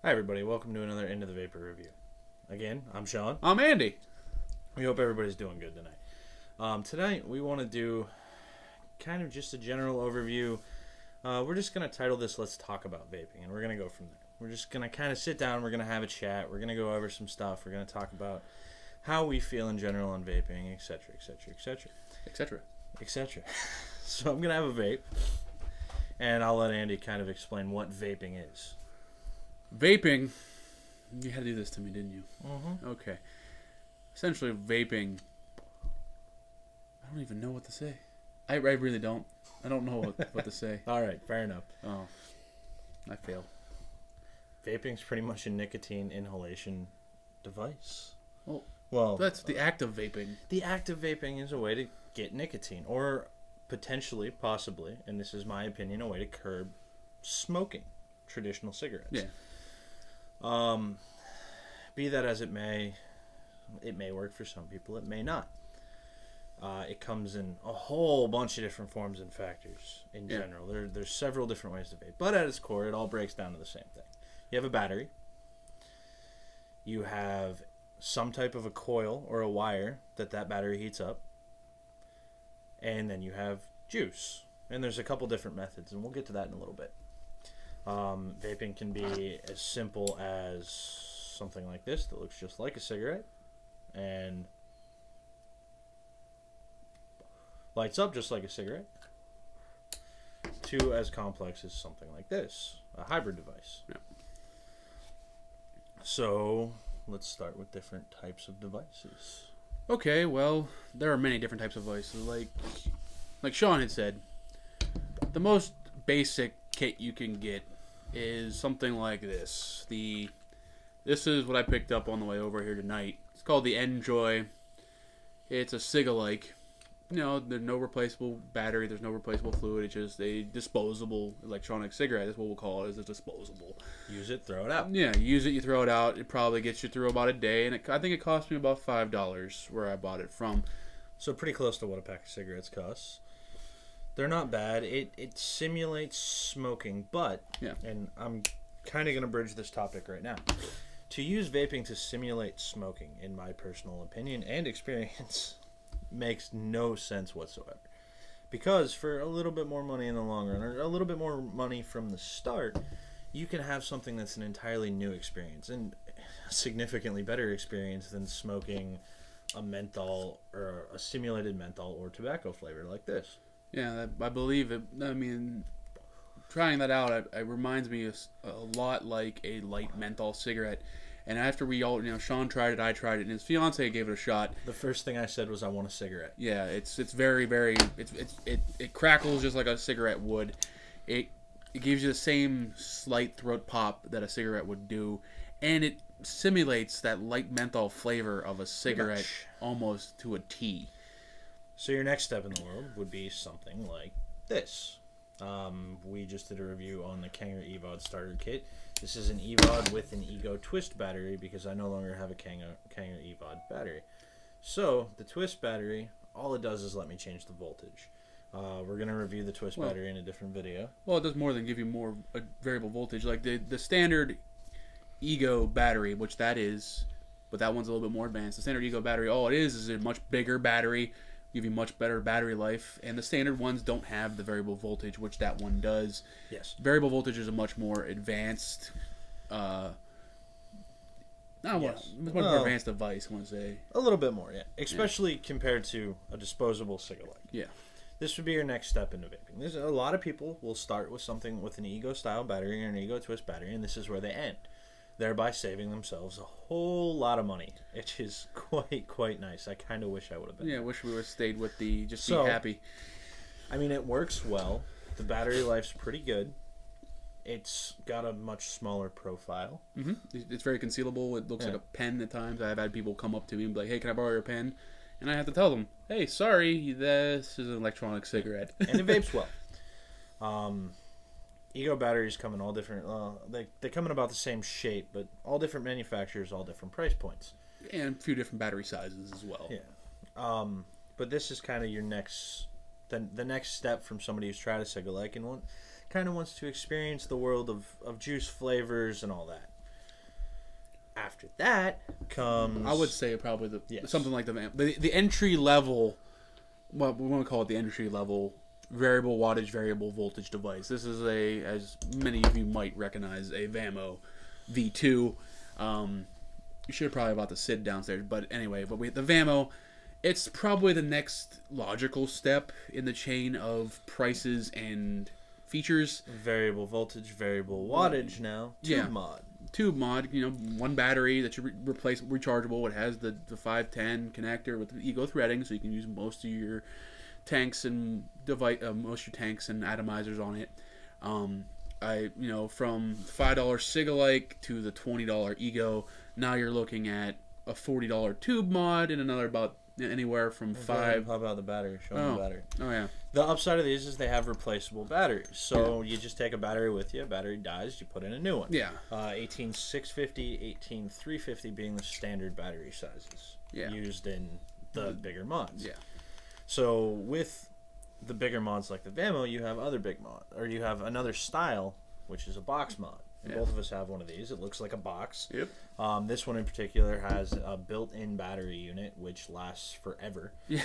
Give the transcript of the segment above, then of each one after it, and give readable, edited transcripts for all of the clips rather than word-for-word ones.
Hi everybody, welcome to another Into the Vapor review. Again, I'm Sean. I'm Andy. We hope everybody's doing good tonight. Tonight we want to do kind of just a general overview. We're just going to title this Let's Talk About Vaping, and we're going to go from there. We're just going to kind of sit down, we're going to have a chat, we're going to go over some stuff, we're going to talk about how we feel in general on vaping, etc., etc., etc. Etc. etc. So I'm going to have a vape, and I'll let Andy kind of explain what vaping is. Vaping. You had to do this to me, didn't you? Mm-hmm. Okay. Essentially, vaping. I don't even know what to say. I really don't. I don't know what to say. All right, fair enough. Oh, I fail. Vaping's pretty much a nicotine inhalation device. Well, that's the act of vaping. The act of vaping is a way to get nicotine, or potentially, possibly, and this is my opinion, a way to curb smoking traditional cigarettes. Yeah. Be that as it may work for some people, it may not. It comes in a whole bunch of different forms and factors in general. There's several different ways to vape, but at its core, it all breaks down to the same thing. You have a battery. You have some type of a coil or a wire that battery heats up. And then you have juice. And there's a couple different methods, and we'll get to that in a little bit. Vaping can be as simple as something like this that looks just like a cigarette and lights up just like a cigarette, to as complex as something like this, a hybrid device. Yeah. So let's start with different types of devices. Okay, well, there are many different types of devices. Like Sean had said, the most basic kit you can get is something like this. This is what I picked up on the way over here tonight. It's called the Enjoy. It's a cig-alike. You know, there's no replaceable battery, there's no replaceable fluid. It's just a disposable electronic cigarette. That's what we'll call it, is it's disposable. Use it, throw it out. Yeah, you use it, you throw it out. It probably gets you through about a day, and I think it cost me about $5 where I bought it from. So pretty close to what a pack of cigarettes costs. They're not bad. It simulates smoking, but, and I'm kind of going to bridge this topic right now. To use vaping to simulate smoking, in my personal opinion and experience, makes no sense whatsoever. Because for a little bit more money in the long run, or a little bit more money from the start, you can have something that's an entirely new experience, and a significantly better experience than smoking a menthol, or a simulated menthol or tobacco flavor like this. Yeah, I believe it. I mean, trying that out, it reminds me a lot like a light menthol cigarette. And after we all, Sean tried it, I tried it, and his fiance gave it a shot. The first thing I said was, I want a cigarette. Yeah, it's very, very, it crackles just like a cigarette would. It gives you the same slight throat pop that a cigarette would do, and it simulates that light menthol flavor of a cigarette almost to a T. So your next step in the world would be something like this. We just did a review on the Kanger EVOD starter kit. This is an EVOD with an Ego Twist battery because I no longer have a Kanger EVOD battery. So the Twist battery, all it does is let me change the voltage. We're going to review the Twist battery in a different video. Well, it does more than give you more variable voltage. Like the standard Ego battery, which that is, but that one's a little bit more advanced. The standard Ego battery, all it is a much bigger battery, give you much better battery life, and the standard ones don't have the variable voltage, which that one does. Yes. Variable voltage is a much more advanced, much more advanced device, I want to say. A little bit more, yeah. Especially compared to a disposable cigarette. Yeah. This would be your next step into vaping. There's a lot of people will start with something with an Ego style battery or an Ego Twist battery, and this is where they end, thereby saving themselves a whole lot of money, which is quite nice. I kind of wish I would have been. Yeah, I wish we would have stayed with the be happy. I mean, it works well. The battery life's pretty good. It's got a much smaller profile. Mm-hmm. It's very concealable. It looks like a pen at times. I've had people come up to me and be like, "Hey, can I borrow your pen?" And I have to tell them, "Hey, sorry, this is an electronic cigarette." And it vapes well. Ego batteries come in all different. They come in about the same shape, but all different manufacturers, all different price points, and a few different battery sizes as well. Yeah. But this is kind of your next, the next step from somebody who's tried a cigarette and kind of wants to experience the world of juice flavors and all that. After that comes... I would say probably Yes. something like the entry level, well, we want to call it the entry level variable wattage, variable voltage device. This is as many of you might recognize, a Vamo V2. You should probably have bought the SID downstairs, but anyway, the Vamo, it's probably the next logical step in the chain of prices and features. Variable voltage, variable wattage now. Tube mod. Tube mod, one battery that you replace rechargeable. It has the 510 connector with the Ego threading, so you can use most of your tanks and atomizers on it. From $5 Sig-alike to the $20 Ego, now you're looking at a $40 tube mod and another about anywhere from $5. How about the battery? Show me the battery. Oh yeah. The upside of these is they have replaceable batteries. So you just take a battery with you. Battery dies, you put in a new one. Yeah. 18650, 18350 being the standard battery sizes used in the bigger mods. Yeah. So with the bigger mods like the Vamo, you have other big mod, or you have another style, which is a box mod. And both of us have one of these. It looks like a box. Yep. This one in particular has a built-in battery unit, which lasts forever. Yeah.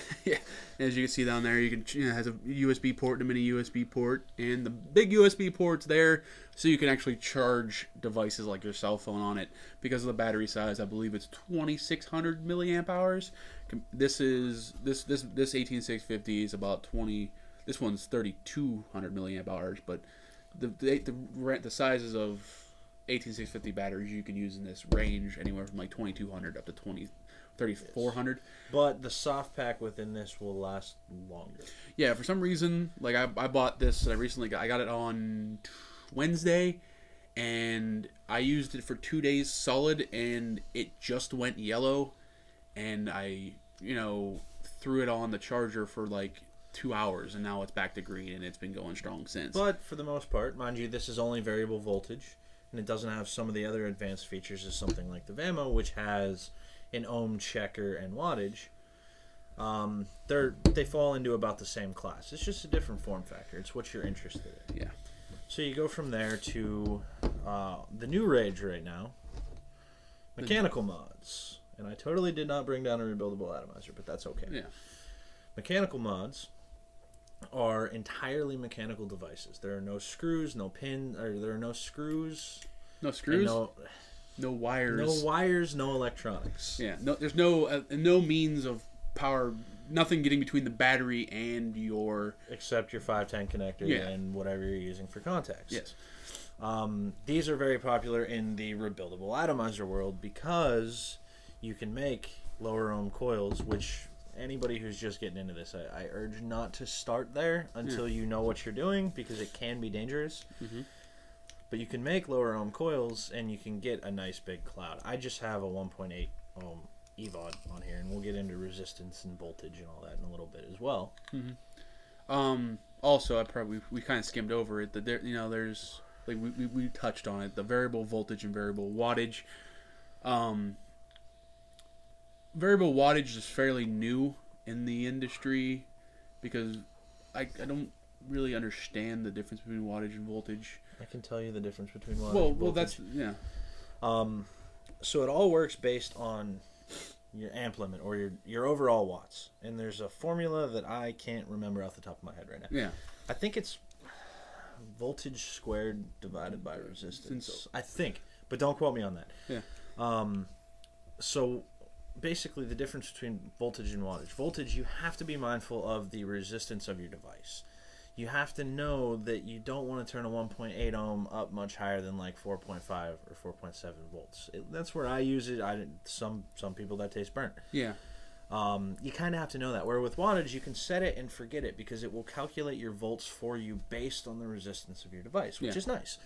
As you can see down there, it has a USB port and a mini USB port, and the big USB port's there, so you can actually charge devices like your cell phone on it. Because of the battery size, I believe it's 2,600 milliamp hours. This 18650 is about 20. This one's 3,200 milliamp hours, but the sizes of 18650 batteries you can use in this range anywhere from like 2,200 up to 3,400. But the soft pack within this will last longer. Yeah, for some reason, like I bought this. I got it on Wednesday, and I used it for 2 days solid, and it just went yellow, and I threw it on the charger for like 2 hours, and now it's back to green, and it's been going strong since. But for the most part, mind you, this is only variable voltage, and it doesn't have some of the other advanced features as something like the Vamo, which has an ohm checker and wattage. They fall into about the same class. It's just a different form factor. It's what you're interested in. Yeah. So you go from there to the new rage right now, mechanical mods. And I totally did not bring down a rebuildable atomizer, but that's okay. Yeah. Mechanical mods are entirely mechanical devices. There are no screws, no pin, or there are no screws. No screws. No wires. No wires. No electronics. Yeah. No. There's no means of power. Nothing getting between the battery and your. Except your 510 connector and whatever you're using for contacts. Yes. These are very popular in the rebuildable atomizer world because you can make lower ohm coils, which anybody who's just getting into this, I urge not to start there until you know what you're doing, because it can be dangerous. But you can make lower ohm coils, and you can get a nice big cloud. I just have a 1.8 ohm EVOD on here, and we'll get into resistance and voltage and all that in a little bit as well. Also, we kind of skimmed over it. There's like we touched on it, the variable voltage and variable wattage. Variable wattage is fairly new in the industry because I don't really understand the difference between wattage and voltage. I can tell you the difference between wattage and voltage. Well, that's, yeah. So it all works based on your amp limit or your overall watts. And there's a formula that I can't remember off the top of my head right now. Yeah. I think it's voltage squared divided by resistance. I think, but don't quote me on that. Yeah. So basically the difference between voltage and wattage. Voltage, you have to be mindful of the resistance of your device. You have to know that you don't want to turn a 1.8 ohm up much higher than like 4.5 or 4.7 volts. That's where I use it. Some people that taste burnt. Yeah. You kind of have to know that. Where with wattage, you can set it and forget it because it will calculate your volts for you based on the resistance of your device, which is nice.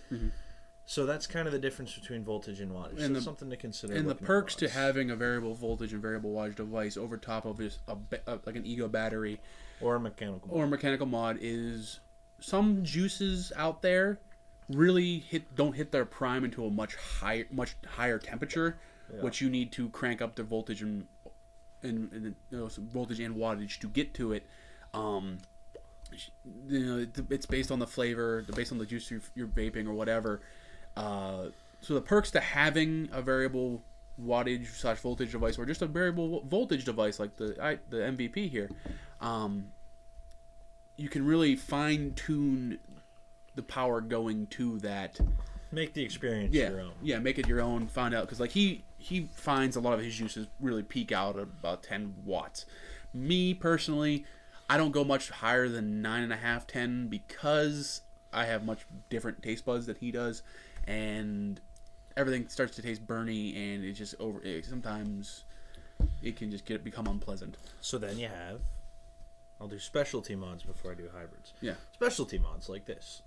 So that's kind of the difference between voltage and wattage. And so something to consider. And the perks to having a variable voltage and variable wattage device over top of just like an Ego battery or a mechanical mod is some juices out there really don't hit their prime into a much higher temperature, which you need to crank up the voltage and voltage and wattage to get to it. It's based on the flavor, based on the juice you're vaping or whatever. So the perks to having a variable wattage / voltage device, or just a variable voltage device like the MVP here, you can really fine tune the power going to that. Make the experience your own. Yeah, make it your own. Find out, because like he finds a lot of his uses really peak out at about 10 watts. Me personally, I don't go much higher than 9.5, 10 because I have much different taste buds that he does, and everything starts to taste burny, and it's just sometimes it can just become unpleasant. So then you have, I'll do specialty mods before I do hybrids. Yeah. Specialty mods like this.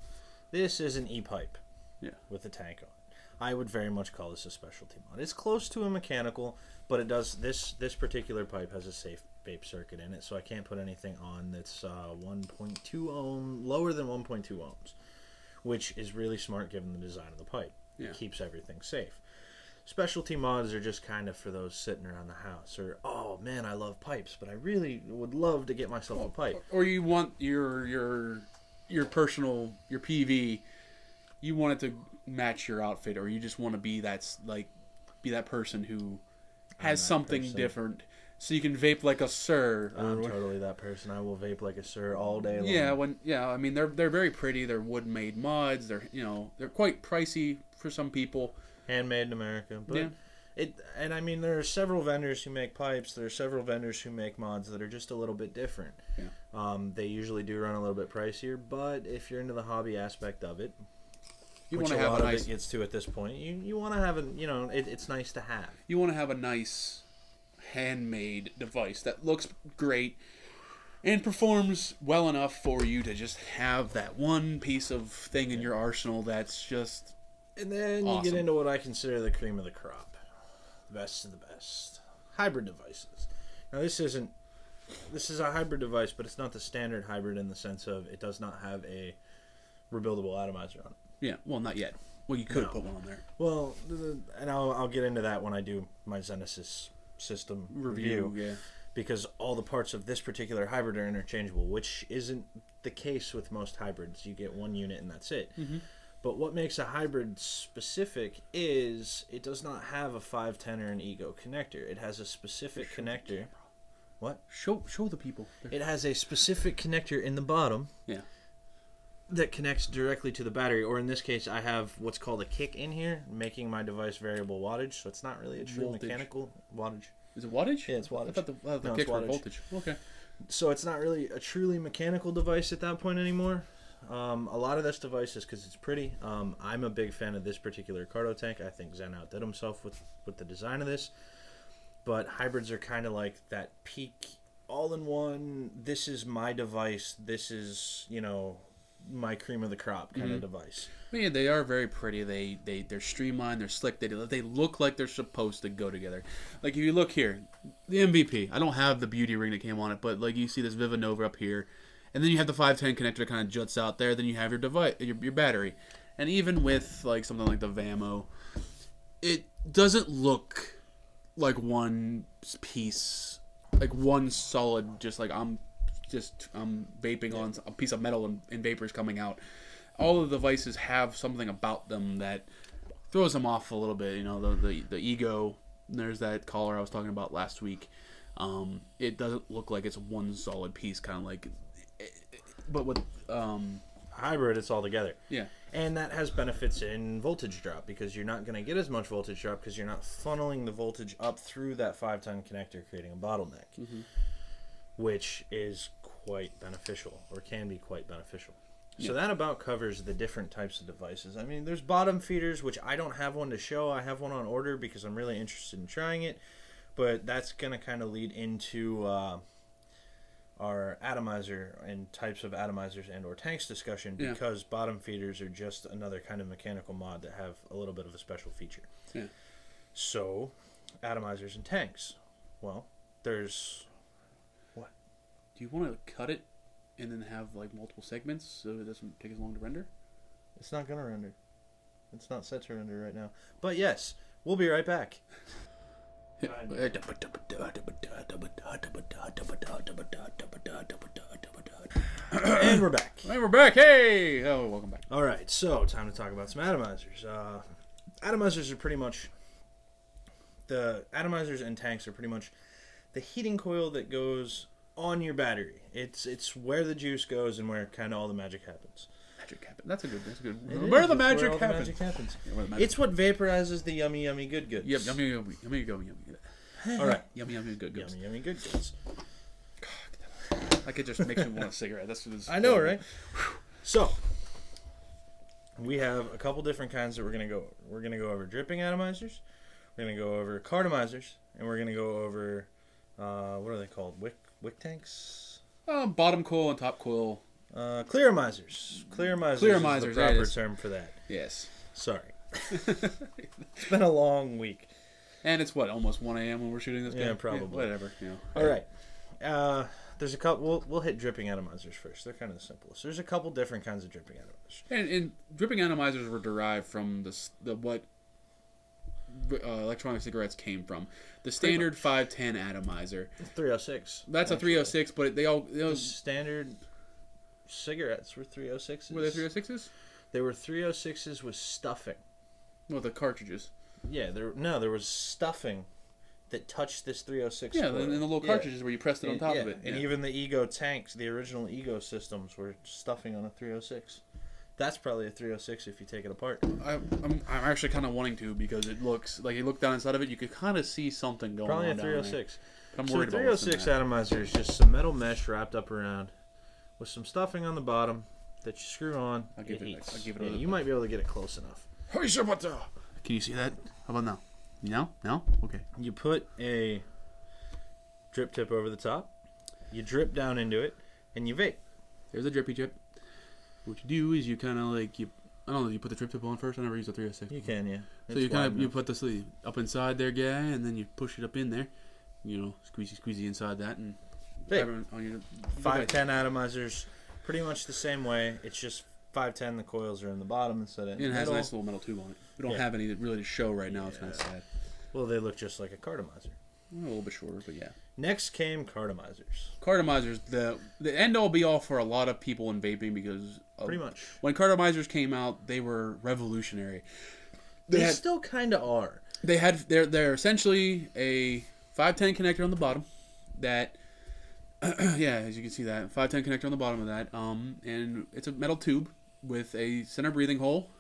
This is an E-pipe. Yeah. With a tank on it. I would very much call this a specialty mod. It's close to a mechanical, but it does this particular pipe has a safe vape circuit in it, so I can't put anything on that's 1.2 ohm, lower than 1.2 ohms, which is really smart given the design of the pipe. Yeah. It keeps everything safe. Specialty mods are just kind of for those sitting around the house, or, oh man, I love pipes, but I really would love to get myself a pipe. Or you want your personal, your PV, you want it to match your outfit, or you just want to be that person who has something different, so you can vape like a sir. I'm totally that person. I will vape like a sir all day long. Yeah, I mean they're very pretty. They're wood made mods. They're quite pricey for some people. Handmade in America, but and I mean there are several vendors who make pipes. There are several vendors who make mods that are just a little bit different. Yeah. They usually do run a little bit pricier, but if you're into the hobby aspect of it, you which want to have a lot of it gets to at this point, you want to have it's nice to have. You want to have a nice handmade device that looks great and performs well enough for you to just have that one piece of thing in your arsenal that's just. And then awesome. You get into what I consider the cream of the crop. The best of the best. Hybrid devices. Now this is a hybrid device, but it's not the standard hybrid in the sense of it does not have a rebuildable atomizer on it. Yeah, well, not yet. Well, you could put one on there. Well, and I'll get into that when I do my Genesis system review. Yeah. Because all the parts of this particular hybrid are interchangeable, which isn't the case with most hybrids. You get one unit and that's it. Mm-hmm. But what makes a hybrid specific is it does not have a 510 or an ego connector. It has a specific connector. What? Show the people. It has a specific connector in the bottom. Yeah. That connects directly to the battery, or in this case, I have what's called a kick in here, making my device variable wattage. So it's not really a true mechanical wattage. Is it wattage? Yeah, it's wattage. I thought the kick were voltage. Okay. So it's not really a truly mechanical device at that point anymore. A lot of this device is because it's pretty. I'm a big fan of this particular cardo tank. I think Zen outdid himself with the design of this. But hybrids are kind of like that peak all-in-one, this is my device, this is, my cream of the crop kind of device. Yeah, they are very pretty. They're streamlined, they're slick, they look like they're supposed to go together. Like if you look here, the MVP, I don't have the beauty ring that came on it, but like you see this Viva Nova up here, and then you have the 510 connector that kind of juts out there, then you have your device, your battery. And even with like something like the Vamo, it doesn't look like one piece, like one solid, just like I'm vaping on a piece of metal and vapors coming out. All of the devices have something about them that throws them off a little bit. The ego, there's that collar I was talking about last week. It doesn't look like it's one solid piece, kind of like, but with hybrid, it's all together. Yeah. And that has benefits in voltage drop, because you're not going to get as much voltage drop because you're not funneling the voltage up through that 510 connector, creating a bottleneck, which is quite beneficial, or can be quite beneficial. Yeah. So that about covers the different types of devices. I mean, there's bottom feeders, which I don't have one to show. I have one on order because I'm really interested in trying it, but that's going to kind of lead into our atomizer and types of atomizers and or tanks discussion, because bottom feeders are just another kind of mechanical mod that have a little bit of a special feature. Yeah. So, atomizers and tanks. Well, there's... What? Do you want to cut it and then have like multiple segments so it doesn't take as long to render? It's not going to render. It's not set to render right now. But yes, we'll be right back. And we're back. And we're back. Hey! Oh, welcome back. All right, so time to talk about some atomizers. Atomizers are pretty much the atomizers and tanks are pretty much the heating coil that goes on your battery. It's where the juice goes and where kind of all the magic happens. Magic happens. That's a good. Where the magic happens. It's what vaporizes the yummy, yummy good goods. Yep, yummy, yummy, yummy, yummy. All right, yummy, yummy good goods. Yummy, yummy good goods. Like it just makes me want a cigarette. That's what I know, right? So we have a couple different kinds that we're gonna go over. We're gonna go over dripping atomizers. We're gonna go over cartomizers, and we're gonna go over what are they called? Wick tanks. Bottom coil and top coil. Clearomizers. Clearomizers is the proper term for that. Yes. Sorry. It's been a long week. And it's what, almost 1 a.m. when we're shooting this game? Yeah, probably. Whatever. You know. All right. There's a couple. We'll hit dripping atomizers first. They're kind of the simplest. There's a couple different kinds of dripping atomizers. And dripping atomizers were derived from what electronic cigarettes came from. The standard 510 atomizer. 306. That's actually a 306, but the standard cigarettes were 306s. Were they 306s? They were 306s with stuffing. Well, the cartridges. Yeah, there was stuffing that touched this 306. Yeah, and the little cartridges where you pressed it on top of it. And even the Ego tanks, the original Ego systems, were stuffing on a 306. That's probably a 306 if you take it apart. I'm actually kind of wanting to, because it looks like you look down inside of it, you could kind of see something going on. Probably a 306. I'm so worried the 306 atomizer is just some metal mesh wrapped up around with some stuffing on the bottom that you screw on. I'll give it you might be able to get it close enough. Can you see that? How about now? No? Okay. You put a drip tip over the top. You drip down into it, and you vape. There's a drippy drip. What you do is you kind of like I don't know. You put the drip tip on first. I never use a 306. You can, yeah. So you put the sleeve up inside there, guy, and then you push it up in there. You know, squeezy inside that, and vape. On your 510 atomizers, pretty much the same way. It's just 510. The coils are in the bottom instead of. It has a nice little metal tube on it. We don't have any that really to show right now. It's kind of sad. Well, they look just like a cartomizer. A little bit shorter, but yeah. Next came cartomizers. Cartomizers, the end all be all for a lot of people in vaping, because pretty much when cartomizers came out, they were revolutionary. They still kind of are. They're essentially a 510 connector on the bottom. That yeah, as you can see, that 510 connector on the bottom of that. And it's a metal tube with a center breathing hole,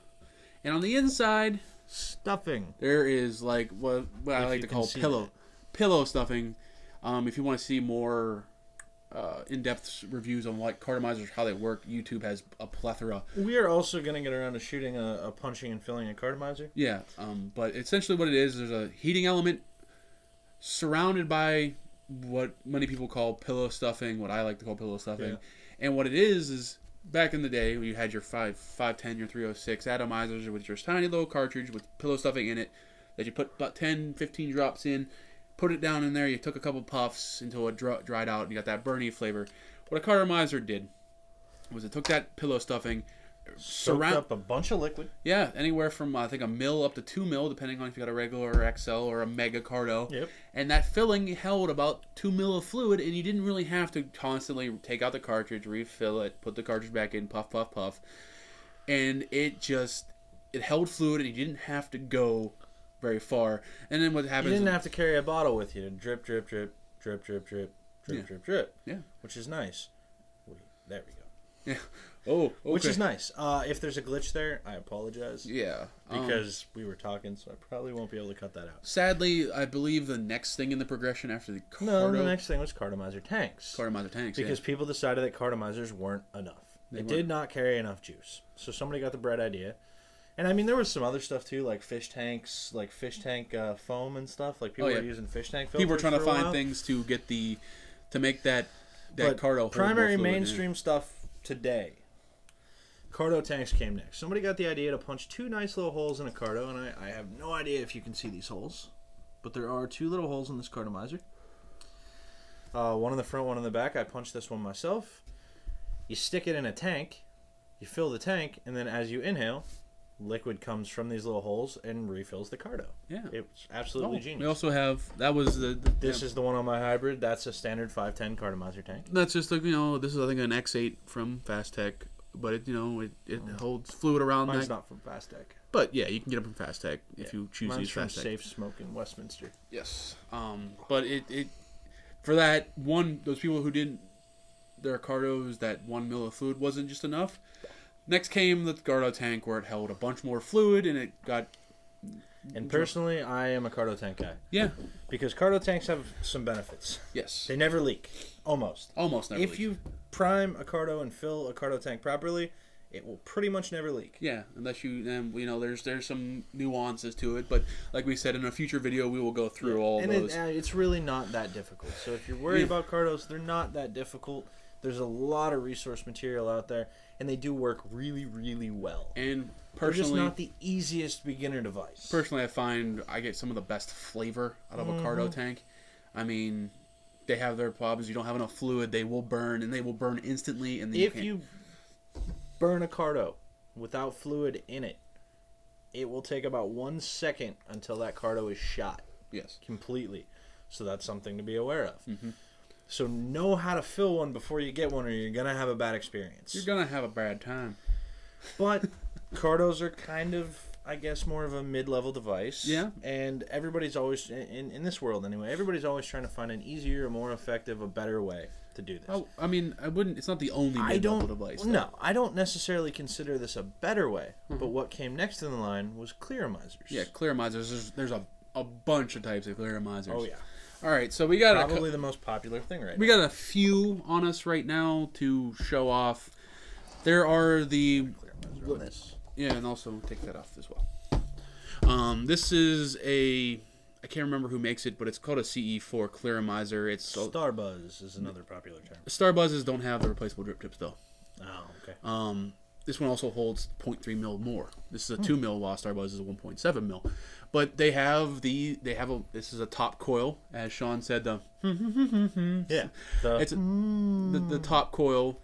and on the inside, stuffing. There is like what I like to call pillow stuffing. If you want to see more in-depth reviews on what cartomizers, how they work, YouTube has a plethora. We are also going to get around to shooting a punching and filling a cartomizer. Yeah, but essentially what it is, there's a heating element surrounded by what many people call pillow stuffing, what I like to call pillow stuffing. Yeah. And what it is back in the day, when you had your 510, your 306 atomizers with your tiny little cartridge with pillow stuffing in it, that you put about 10, 15 drops in, put it down in there, you took a couple puffs until it dried out, and you got that burny flavor. What a cartomizer did was it took that pillow stuffing, soaked up a bunch of liquid. Yeah, anywhere from I think a mil up to 2 mil, depending on if you got a regular or XL or a mega carto. Yep. And that filling held about 2 mil of fluid, and you didn't really have to constantly take out the cartridge, refill it, put the cartridge back in, puff, puff, puff. And it held fluid, and you didn't have to go very far. And then what happens? You didn't have to carry a bottle with you to drip, drip, drip, drip, drip, drip, drip, drip, drip. Yeah. Which is nice. There we go. Yeah. Oh, okay. Which is nice. If there's a glitch there, I apologize. Yeah. Because we were talking, so I probably won't be able to cut that out. Sadly, I believe the next thing in the progression after the the next thing was cartomizer tanks. Cartomizer tanks, because people decided that cartomizers weren't enough. They did not carry enough juice. So somebody got the bright idea. And I mean, there was some other stuff too, like fish tanks, like fish tank foam and stuff. Like people were using fish tank filters. People were trying to find things to get to make that carto. Primary mainstream stuff today. Carto tanks came next. Somebody got the idea to punch 2 nice little holes in a carto, and I have no idea if you can see these holes, but there are 2 little holes in this cartomizer. One in the front, one in the back. I punched this one myself. You stick it in a tank, you fill the tank, and then as you inhale, liquid comes from these little holes and refills the carto. Yeah. It's absolutely genius. We also have, that was this is the one on my hybrid. That's a standard 510 cartomizer tank. That's just like, this is I think an X8 from Fast Tech. but it holds fluid around Mine's that. not from Fastech. But yeah, you can get them from Fastech if you choose to use Mine's Fastech. from Safe Smoke in Westminster. Yes. But it for that one, those people who didn't, their cardos, that 1 mil of fluid wasn't just enough. Next came the Cardo tank where it held a bunch more fluid and it got. And personally, I am a Cardo tank guy. Yeah. Because Cardo tanks have some benefits. Yes. They never leak. Almost. Almost never leak. If you prime a Cardo and fill a Cardo tank properly, it will pretty much never leak. Yeah, unless there's some nuances to it, but like we said in a future video, we will go through all those. And it's really not that difficult. So if you're worried about Cardos, they're not that difficult. There's a lot of resource material out there, and they do work really, really well. And they're just personally, not the easiest beginner device. Personally, I find I get some of the best flavor out of a Cardo tank. I mean, they have their problems. You don't have enough fluid, they will burn, and they will burn instantly. And then if you burn a Cardo without fluid in it, it will take about 1 second until that Cardo is shot. Yes. Completely. So that's something to be aware of. Mm-hmm. So know how to fill one before you get one, or you're going to have a bad experience. You're going to have a bad time. But Cardos are kind of, I guess, more of a mid-level device. Yeah. And everybody's always, in this world anyway, everybody's always trying to find an easier, more effective, a better way to do this. Oh, I mean, it's not the only mid-level device. Though. No, I don't necessarily consider this a better way. But what came next in the line was Clearamizers. Yeah, Clearamizers. There's a bunch of types of Clearamizers. Oh, yeah. All right, so we got probably the most popular thing right now. We got a few on us right now to show off. There are the yeah, and also take that off as well. This is I can't remember who makes it, but it's called a CE4 Clearamizer. It's Starbuzz is another popular term. Starbuzzes don't have the replaceable drip tips though. Oh, okay. This one also holds 0.3 mil more. This is a 2 mil, while Starbuzz is a 1.7 mil. But they have this is a top coil, as Sean said. Yeah, it's the top coil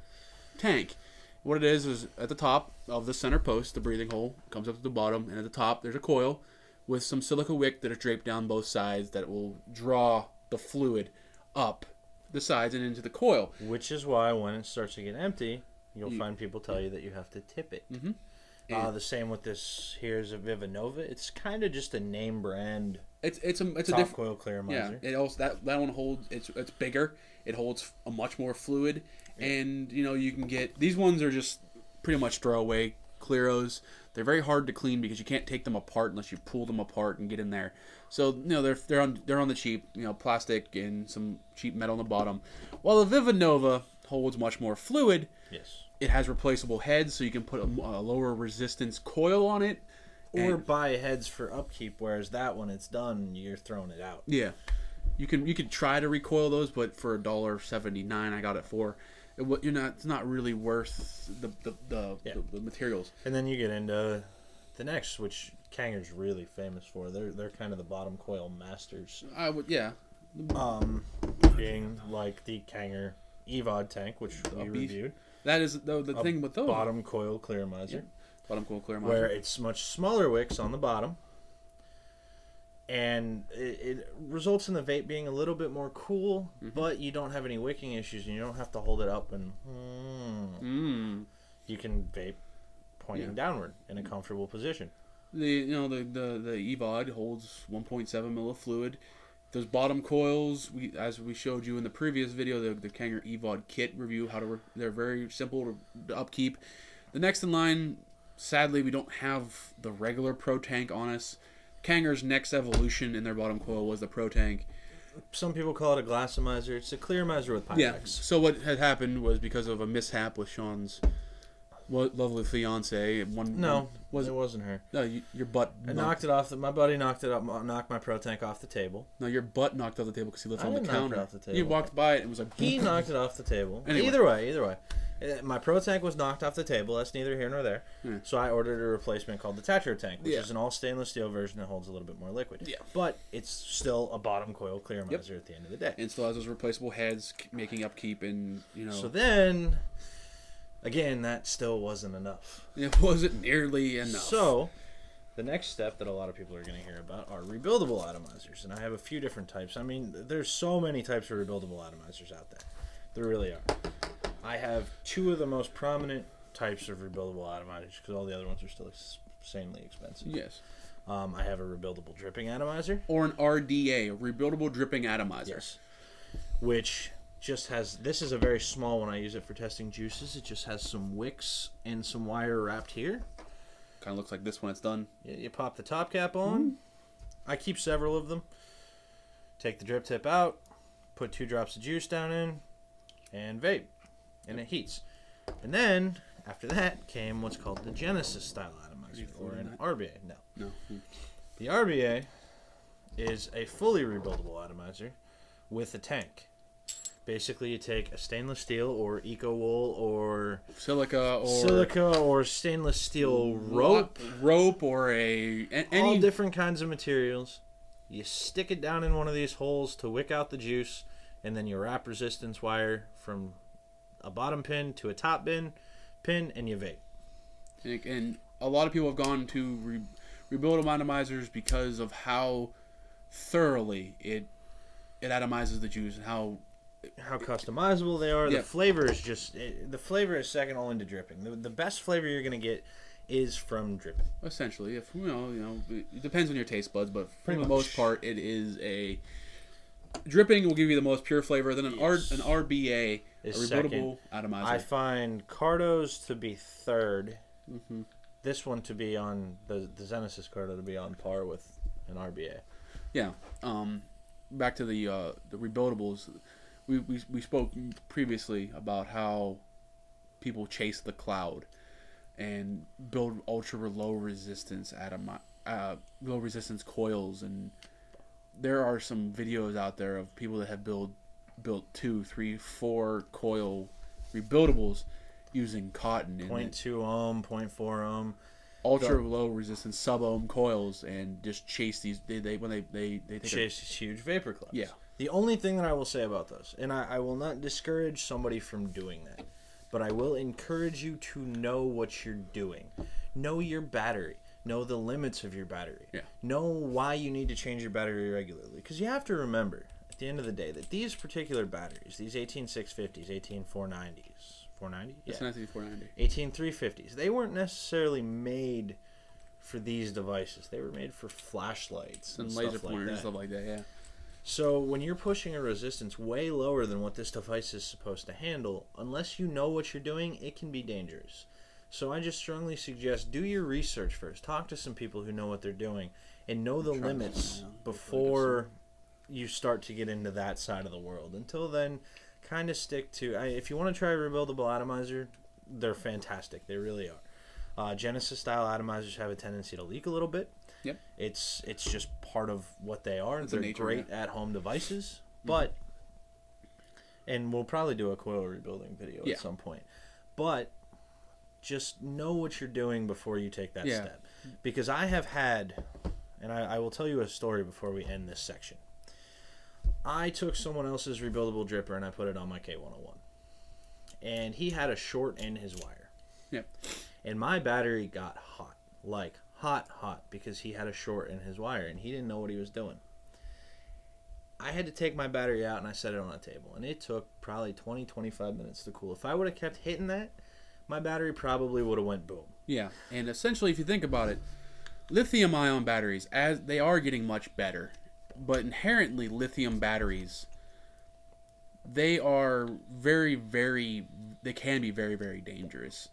tank. What it is at the top of the center post, the breathing hole comes up to the bottom, and at the top there's a coil with some silica wick that are draped down both sides that will draw the fluid up the sides and into the coil. Which is why when it starts to get empty, you'll find people tell you that you have to tip it. Mm-hmm. The same with this. Here's a Vivanova. It's kind of just a name brand. It's a top coil Clearamizer. Yeah, it also that one holds. It's bigger. It holds a much more fluid, and you can get these ones are just pretty much throwaway Clearos. They're very hard to clean because you can't take them apart unless you pull them apart and get in there. So they're on the cheap, plastic and some cheap metal on the bottom. While the Vivanova holds much more fluid. Yes. It has replaceable heads, so you can put a lower resistance coil on it. Or buy heads for upkeep, whereas that when it's done, you're throwing it out. Yeah. You could try to recoil those, but for $1.79 I got it for. It's not really worth the materials. And then you get into the next, which Kanger's really famous for. They're kind of the bottom coil masters. Yeah. Being like the Kanger EVOD tank, which we reviewed. That is the thing with those. Bottom coil Clearamizer. Yeah. Bottom coil Clearamizer. Where it's much smaller wicks on the bottom. And it results in the vape being a little bit more cool, but you don't have any wicking issues, and you don't have to hold it up and you can vape pointing downward in a comfortable position. The EVOD holds 1.7 mil of fluid. Those bottom coils, as we showed you in the previous video, the Kanger EVOD kit review, they're very simple to upkeep. The next in line, sadly, we don't have the regular Pro Tank on us. Kanger's next evolution in their bottom coil was the Pro Tank. Some people call it a Glassamizer. It's a Clearamizer with Pyrex. Yeah. So what had happened was because of a mishap with Sean's lovely fiance. It wasn't her. No, your butt. Knocked it off. My buddy knocked my Pro Tank off the table. No, your butt knocked off the table because he left it on the counter. Knock it off the table. You walked by it and it was like. He knocked it off the table. Anyway. Either way. My Pro Tank was knocked off the table. That's neither here nor there. So I ordered a replacement called the Tetra Tank, which is an all stainless steel version that holds a little bit more liquid. Yeah. But it's still a bottom coil Clearamizer at the end of the day. And still has those replaceable heads making upkeep and, So then, again, that still wasn't enough. It wasn't nearly enough. So the next step that a lot of people are going to hear about are rebuildable atomizers. And I have a few different types. I mean, there's so many types of rebuildable atomizers out there. There really are. I have two of the most prominent types of rebuildable atomizers because all the other ones are still insanely expensive. Yes. I have a rebuildable dripping atomizer. Or an RDA, a rebuildable dripping atomizer. Yes. Which just has, this is a very small one. I use it for testing juices. It just has some wicks and some wire wrapped here. Kind of looks like this when it's done. You pop the top cap on. I keep several of them. Take the drip tip out, put 2 drops of juice down in, and vape. And it heats. And then, after that, came what's called the Genesis style atomizer, or an RBA. No. The RBA is a fully rebuildable atomizer with a tank. Basically, you take a stainless steel or eco wool or silica or stainless steel rope or any all different kinds of materials. You stick it down in one of these holes to wick out the juice, and then you wrap resistance wire from a bottom pin to a top pin, and you vape. And a lot of people have gone to rebuildable atomizers because of how thoroughly it atomizes the juice and how customizable they are. The flavor is the flavor is second only to dripping. The best flavor you're gonna get is from dripping. Essentially, if you know, it depends on your taste buds, but for the most part, it is a dripping will give you the most pure flavor. Then an RBA, a rebuildable atomizer. I find Cardo's to be third. This one to be on the Genesis Cardo to be on par with an RBA. Yeah. Back to the rebuildables. We spoke previously about how people chase the cloud and build ultra low resistance low resistance coils, and there are some videos out there of people that have built 2, 3, 4 coil rebuildables using cotton 0.2 ohm, 0.4 ohm, ultra low resistance sub ohm coils, and just chase these. They chase these huge vapor clouds. Yeah. The only thing that I will say about those, and I will not discourage somebody from doing that, but I will encourage you to know what you're doing. Know your battery. Know the limits of your battery. Yeah. Know why you need to change your battery regularly. Because you have to remember, at the end of the day, that these particular batteries, these 18650s, 18490s, 490? Yeah. It's 19490. 18350s, they weren't necessarily made for these devices. They were made for flashlights and laser stuff like pointers that. and stuff like that, yeah. So when you're pushing a resistance way lower than what this device is supposed to handle, unless you know what you're doing, it can be dangerous. So I just strongly suggest do your research first. Talk to some people who know what they're doing and know the limits before you start to get into that side of the world. Until then, kind of stick to... if you want to try a rebuildable atomizer, they're fantastic. They really are. Genesis-style atomizers have a tendency to leak a little bit. Yep. It's just part of what they are. They're great at-home devices, but... And we'll probably do a coil rebuilding video at some point. But just know what you're doing before you take that step. Because I have had... And I will tell you a story before we end this section. I took someone else's rebuildable dripper and I put it on my K101. And he had a short in his wire. Yep. And my battery got hot. Like, hot, because he had a short in his wire and he didn't know what he was doing. I had to take my battery out and I set it on a table. And it took probably 20-25 minutes to cool. If I would have kept hitting that, my battery probably would have went boom. Yeah, and essentially, if you think about it, lithium-ion batteries, as they are getting much better, but inherently lithium batteries, they are they can be very, very dangerous.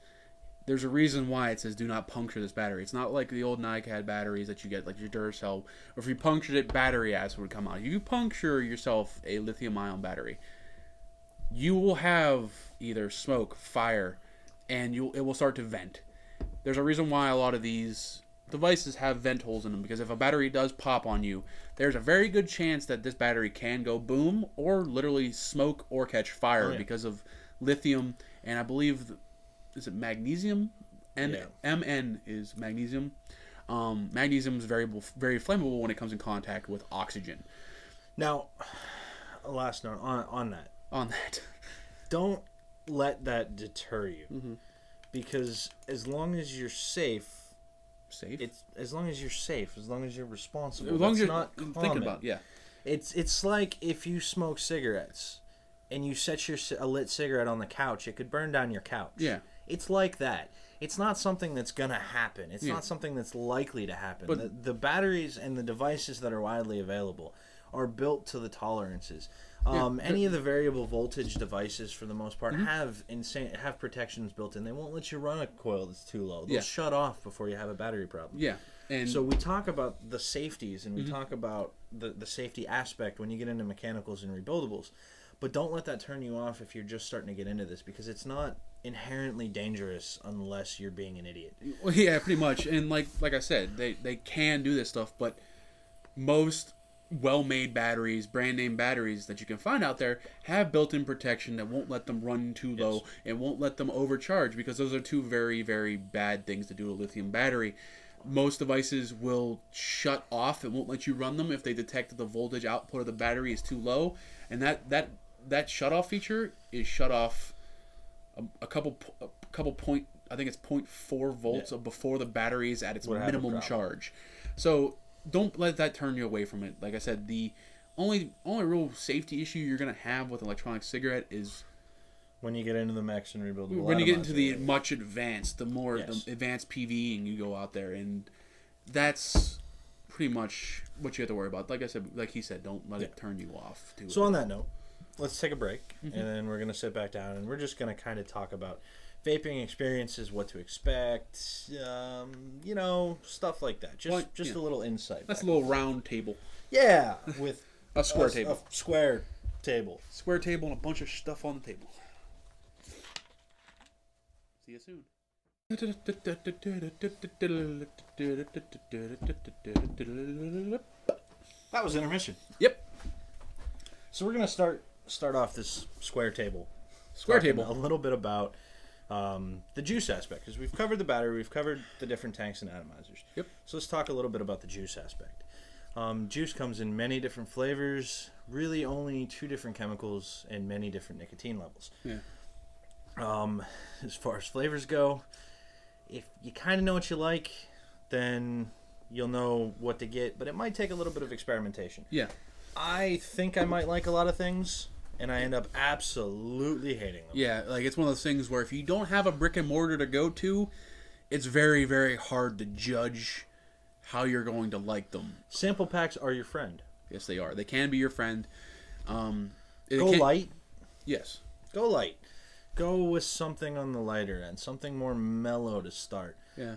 There's a reason why it says do not puncture this battery. It's not like the old NiCad batteries that you get, like your Duracell, or if you punctured it, battery acid would come out. If you puncture yourself a lithium-ion battery, you will have either smoke, fire, and it will start to vent. There's a reason why a lot of these devices have vent holes in them, because if a battery does pop on you, there's a very good chance that this battery can go boom or literally smoke or catch fire because of lithium, and I believe, is it magnesium? Mn is magnesium. Magnesium is very flammable when it comes in contact with oxygen. Now, last note on that. On that. Don't let that deter you. Because as long as you're safe, as long as you're responsible, as long as you're not common. thinking about, It's like if you smoke cigarettes and you set a lit cigarette on the couch, it could burn down your couch. Yeah. It's like that. It's not something that's going to happen. It's not something that's likely to happen. But the batteries and the devices that are widely available are built to the tolerances. Any of the variable voltage devices, for the most part, have protections built in. They won't let you run a coil that's too low. They'll shut off before you have a battery problem. Yeah. And so we talk about the safeties, and we talk about the safety aspect when you get into mechanicals and rebuildables. But don't let that turn you off if you're just starting to get into this, because it's not inherently dangerous unless you're being an idiot. Well, yeah, pretty much. And like I said, they can do this stuff, but most well-made batteries, brand-name batteries that you can find out there have built-in protection that won't let them run too low and won't let them overcharge, because those are two very, very bad things to do to a lithium battery. Most devices will shut off and won't let you run them if they detect that the voltage output of the battery is too low, and that shut-off feature is shut off a couple point, I think it's 0.4 volts before the battery is at its minimum charge. So don't let that turn you away from it. Like I said, the only real safety issue you're going to have with an electronic cigarette is when you get into the mechs and rebuildable. When you get into the much advanced, the advanced PVing you go out there, and that's pretty much what you have to worry about. Like I said, like he said, don't let it turn you off. So on that note, let's take a break, and then we're going to sit back down, and we're just going to kind of talk about vaping experiences, what to expect, you know, stuff like that. Just a little insight. That's a little round table. Yeah, with a square table. A square table. Square table and a bunch of stuff on the table. See you soon. That was intermission. Yep. So we're going to start off this square table. Square table. A little bit about the juice aspect, because we've covered the battery, we've covered the different tanks and atomizers. Yep. So let's talk a little bit about the juice aspect. Juice comes in many different flavors, really only 2 different chemicals and many different nicotine levels. Yeah. As far as flavors go, if you kind of know what you like, then you'll know what to get, but it might take a little bit of experimentation. Yeah. I think I might like a lot of things, and I end up absolutely hating them. Yeah, like it's one of those things where if you don't have a brick and mortar to go to, it's very, very hard to judge how you're going to like them. Sample packs are your friend. Yes, they are. They can be your friend. Go light. Yes. Go light. Go with something on the lighter end, something more mellow to start. Yeah.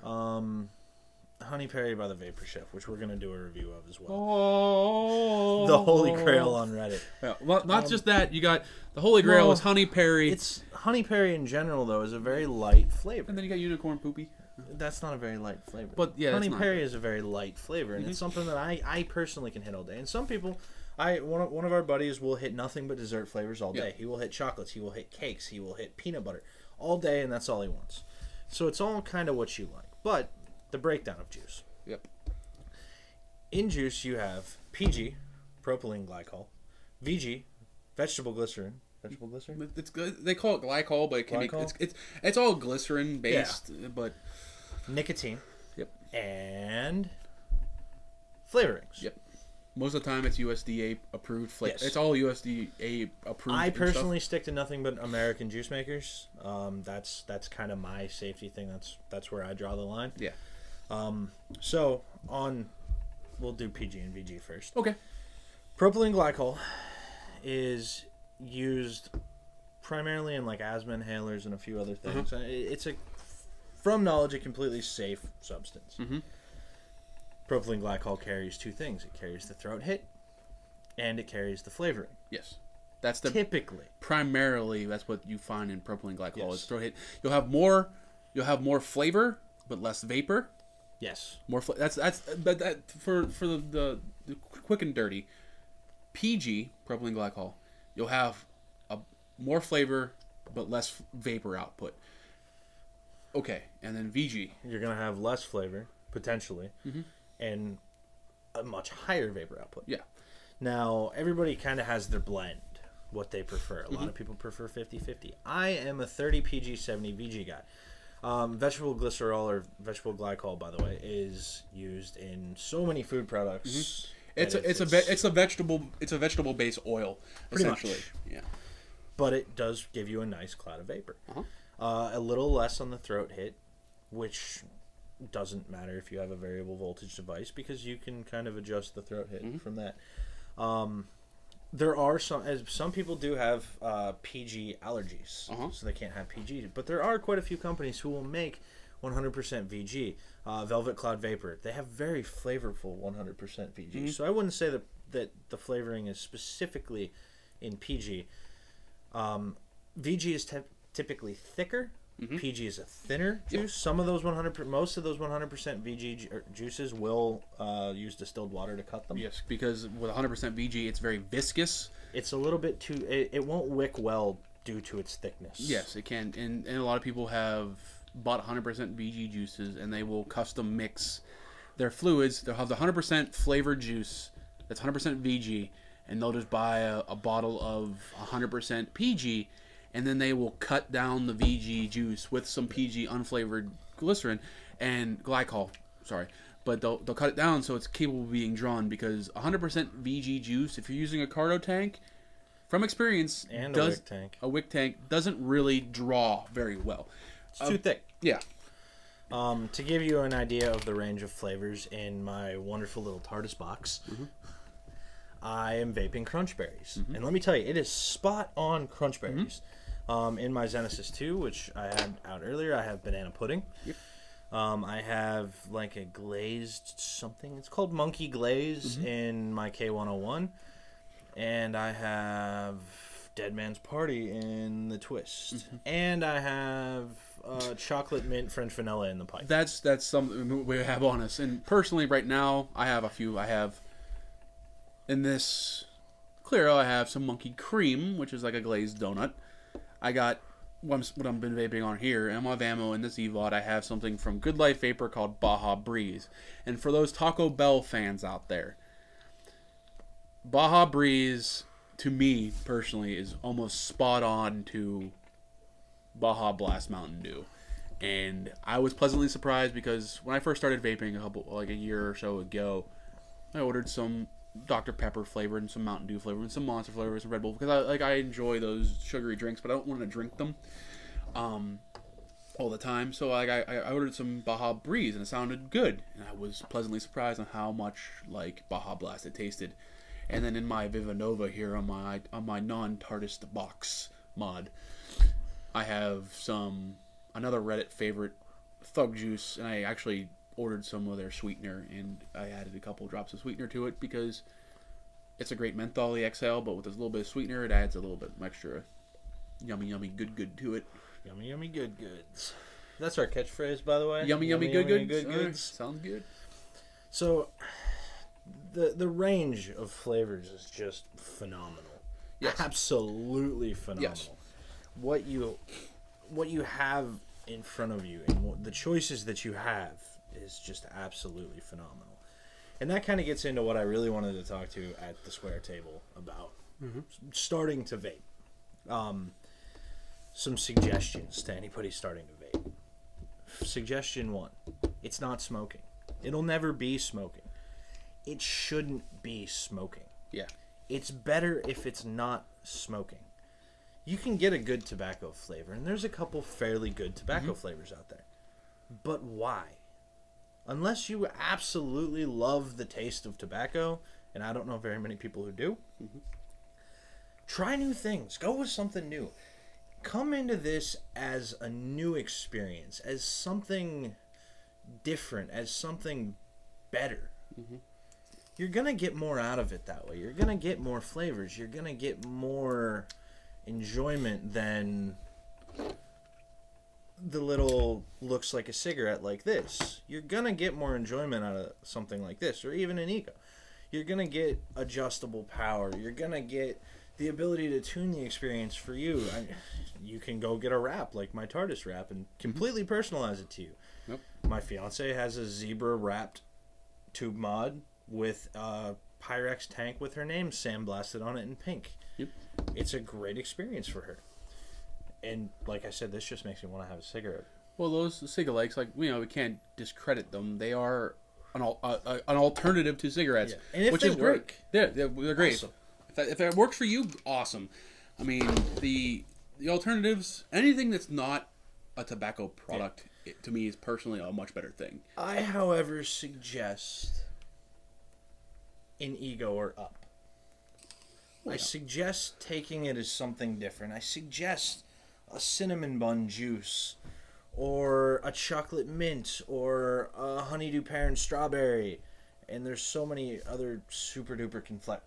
Honey Perry by the Vapor Chef, which we're going to do a review of as well. Oh. The Holy Grail on Reddit. Yeah, well, not just that. You got the Holy Grail is Honey Perry. It's Honey Perry in general, though, is a very light flavor. And then you got Unicorn Poopy. That's not a very light flavor. But yeah, Honey Perry is a very light flavor, and it's something that I personally can hit all day. And some people, one of our buddies will hit nothing but dessert flavors all day. He will hit chocolates, he will hit cakes, he will hit peanut butter all day, and that's all he wants. So it's all kind of what you like. But the breakdown of juice. Yep. In juice, you have PG, propylene glycol, VG, vegetable glycerin. Vegetable glycerin? It's good. They call it glycol, but it can be, it's all glycerin based, but nicotine. Yep. And flavorings. Yep. Most of the time, it's USDA approved flavor. Yes. It's all USDA approved. I personally stick to nothing but American juice makers. That's kind of my safety thing. That's where I draw the line. Yeah. So we'll do PG and VG first. Okay. Propylene glycol is used primarily in like asthma inhalers and a few other things. It's from knowledge, a completely safe substance. Propylene glycol carries 2 things. It carries the throat hit, and it carries the flavoring. Yes. That's the typically primarily that's what you find in propylene glycol. Yes. Is throat hit. You'll have more flavor but less vapor. Yes. More that's for the quick and dirty. PG, propylene glycol, you'll have more flavor but less vapor output. Okay, and then VG, you're gonna have less flavor potentially, and a much higher vapor output. Yeah. Now everybody kind of has their blend, what they prefer. A lot of people prefer 50-50. I am a 30 PG 70 VG guy. Vegetable glycerol or vegetable glycol, by the way, is used in so many food products. It's a vegetable based oil, pretty essentially. Much. Yeah. But it does give you a nice cloud of vapor. A little less on the throat hit, which doesn't matter if you have a variable voltage device because you can kind of adjust the throat hit from that. There are some people do have PG allergies, so they can't have PG. But there are quite a few companies who will make 100% VG. Velvet Cloud Vapor, they have very flavorful 100% VG. So I wouldn't say that the flavoring is specifically in PG. VG is typically thicker. PG is a thinner juice. Some of those most of those 100% VG juices will use distilled water to cut them. Yes, because with 100% VG, it's very viscous. It's a little bit too. It won't wick well due to its thickness. Yes, it can, and a lot of people have bought 100% VG juices, and they will custom mix their fluids. They'll have the 100% flavored juice that's 100% VG, and they'll just buy a bottle of 100% PG. And then they will cut down the VG juice with some PG unflavored glycerin and glycol. Sorry. But they'll cut it down so it's capable of being drawn, because 100% VG juice, if you're using a cardo tank, from experience, and a wick tank doesn't really draw very well. It's too thick. Yeah. To give you an idea of the range of flavors in my wonderful little TARDIS box, I am vaping crunch berries. And let me tell you, it is spot on crunch berries. In my Genesis 2, which I had out earlier, I have banana pudding. Yep. I have like a glazed something. It's called monkey glaze in my K101. And I have Dead Man's Party in the twist. And I have chocolate mint French vanilla in the pipe. That's something we have on us. And personally, right now, I have a few. I have in this Clearo, I have some monkey cream, which is like a glazed donut. I got what I've been vaping on here, and my Vamo in this EVOD, I have something from Good Life Vapor called Baja Breeze. And for those Taco Bell fans out there, Baja Breeze, to me personally, is almost spot on to Baja Blast Mountain Dew. And I was pleasantly surprised, because when I first started vaping a year or so ago, I ordered some Dr. Pepper flavored and some Mountain Dew flavored and some Monster flavored and some Red Bull, because I enjoy those sugary drinks, but I don't want to drink them all the time. So I ordered some Baja Breeze, and it sounded good, and I was pleasantly surprised on how much like Baja Blast it tasted. And then in my Viva Nova here on my non-TARDIS box mod, I have another Reddit favorite, Thug Juice, and I actually ordered some of their sweetener, and I added a couple drops of sweetener to it, because it's a great menthol exhale, but with this little bit of sweetener, it adds a little bit extra yummy good to it. Yummy good goods. That's our catchphrase, by the way. Yummy good goods. Sounds good. So the range of flavors is just phenomenal. Yes. Absolutely phenomenal. Yes. What you have in front of you, and the choices that you have, is just absolutely phenomenal. And that kind of gets into what I really wanted to talk to at the square table about. Starting to vape. Some suggestions to anybody starting to vape. Suggestion 1, it's not smoking. It'll never be smoking. It shouldn't be smoking. Yeah. It's better if it's not smoking. You can get a good tobacco flavor, and there's a couple fairly good tobacco flavors out there. But why? Unless you absolutely love the taste of tobacco, and I don't know very many people who do, try new things. Go with something new. Come into this as a new experience, as something different, as something better. You're going to get more out of it that way. You're going to get more flavors. You're going to get more enjoyment than the little looks like a cigarette like this. You're gonna get more enjoyment out of something like this, or even an Eco. You're gonna get adjustable power. You're gonna get the ability to tune the experience for you. You can go get a wrap like my TARDIS wrap and completely personalize it to you. Yep. My fiance has a zebra wrapped tube mod with a Pyrex tank with her name sandblasted on it in pink. Yep. It's a great experience for her. And like I said, this just makes me want to have a cigarette. Well, those cigalikes, like, we can't discredit them. They are an alternative to cigarettes, which is great. They're great. Awesome. If that works for you, awesome. I mean, the alternatives, anything that's not a tobacco product, to me, is personally a much better thing. I, however, suggest an ego or up. I suggest taking it as something different. I suggest a cinnamon bun juice, or a chocolate mint, or a honeydew pear and strawberry. And there's so many other super duper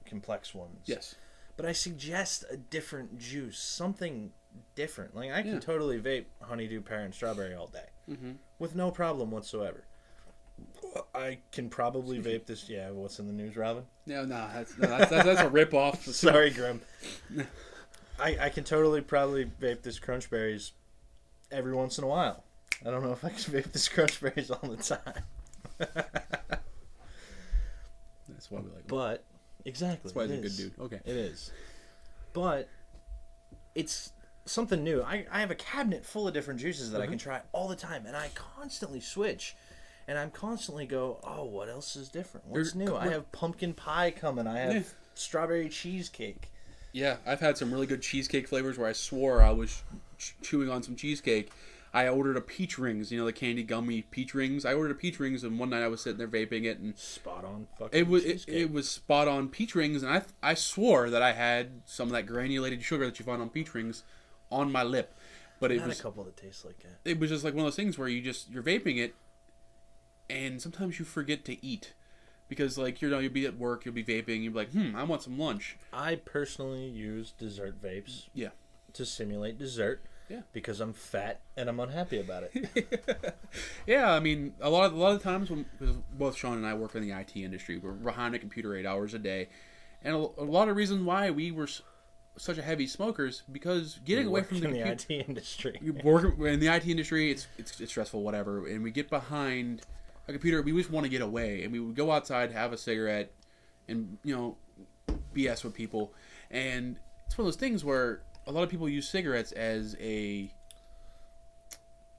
complex ones. Yes. But I suggest a different juice, something different. Like, I can totally vape honeydew pear and strawberry all day with no problem whatsoever. I can probably vape this. Yeah, what's in the news, Robin? No, that's a ripoff. Sorry, Grim. I can totally probably vape this crunch berries every once in a while. I don't know if I can vape this crunch berries all the time. That's why we like them. But exactly, that's why he's a good dude. Okay, it is. But it's something new. I have a cabinet full of different juices that I can try all the time, and I constantly switch. And I'm constantly go, oh, what else is different? What's new? I have pumpkin pie coming. I have strawberry cheesecake. Yeah, I've had some really good cheesecake flavors where I swore I was chewing on some cheesecake. I ordered a peach rings, the candy gummy peach rings. I ordered a peach rings, and one night I was sitting there vaping it, and spot on fucking cheesecake. It was spot on peach rings, and I swore that I had some of that granulated sugar that you find on peach rings on my lip, but it was a couple that taste like that. It was just like one of those things where you're vaping it. And sometimes you forget to eat. Because, like, you'll be at work, you'll be vaping, you'll be like, I want some lunch. I personally use dessert vapes. Yeah. To simulate dessert. Yeah. Because I'm fat and I'm unhappy about it. Yeah, I mean, a lot of times when both Sean and I work in the IT industry, we're behind a computer 8 hours a day. And a lot of reasons why we were such a heavy smokers, because getting away from the IT industry. You work in the IT industry, it's stressful, whatever. And we get behind a computer, we just want to get away, and we would go outside, have a cigarette, and BS with people. And it's one of those things where a lot of people use cigarettes as a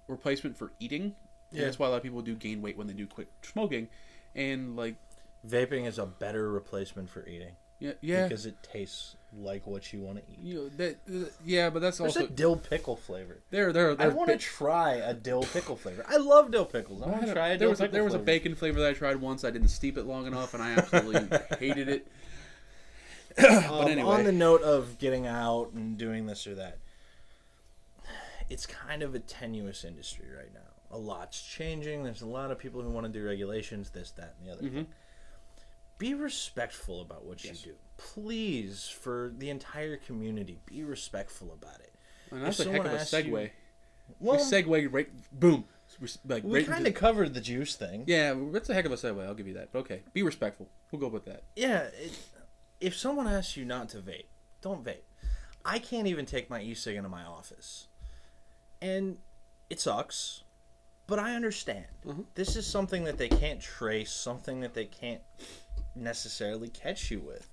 replacement for eating. Yeah. And that's why a lot of people do gain weight when they do quit smoking. And like, vaping is a better replacement for eating. Yeah. Because it tastes like what you want to eat. But that's There's also a dill pickle flavor. I want to try a dill pickle flavor. I love dill pickles. I want to try a dill pickle There was a bacon flavor that I tried once. I didn't steep it long enough, and I absolutely hated it. But anyway, on the note of getting out and doing this or that, it's kind of a tenuous industry right now. A lot's changing. There's a lot of people who want to do regulations, this, that, and the other thing. Be respectful about what you do. Please, for the entire community, be respectful about it. And that's a heck of a segue. We segue right, boom. Like, we kind of covered the juice thing. Yeah, that's a heck of a segue. I'll give you that. But okay, be respectful. We'll go with that. Yeah, if someone asks you not to vape, don't vape. I can't even take my e-cig into my office. And it sucks, but I understand. This is something that they can't trace, something that they can't necessarily catch you with.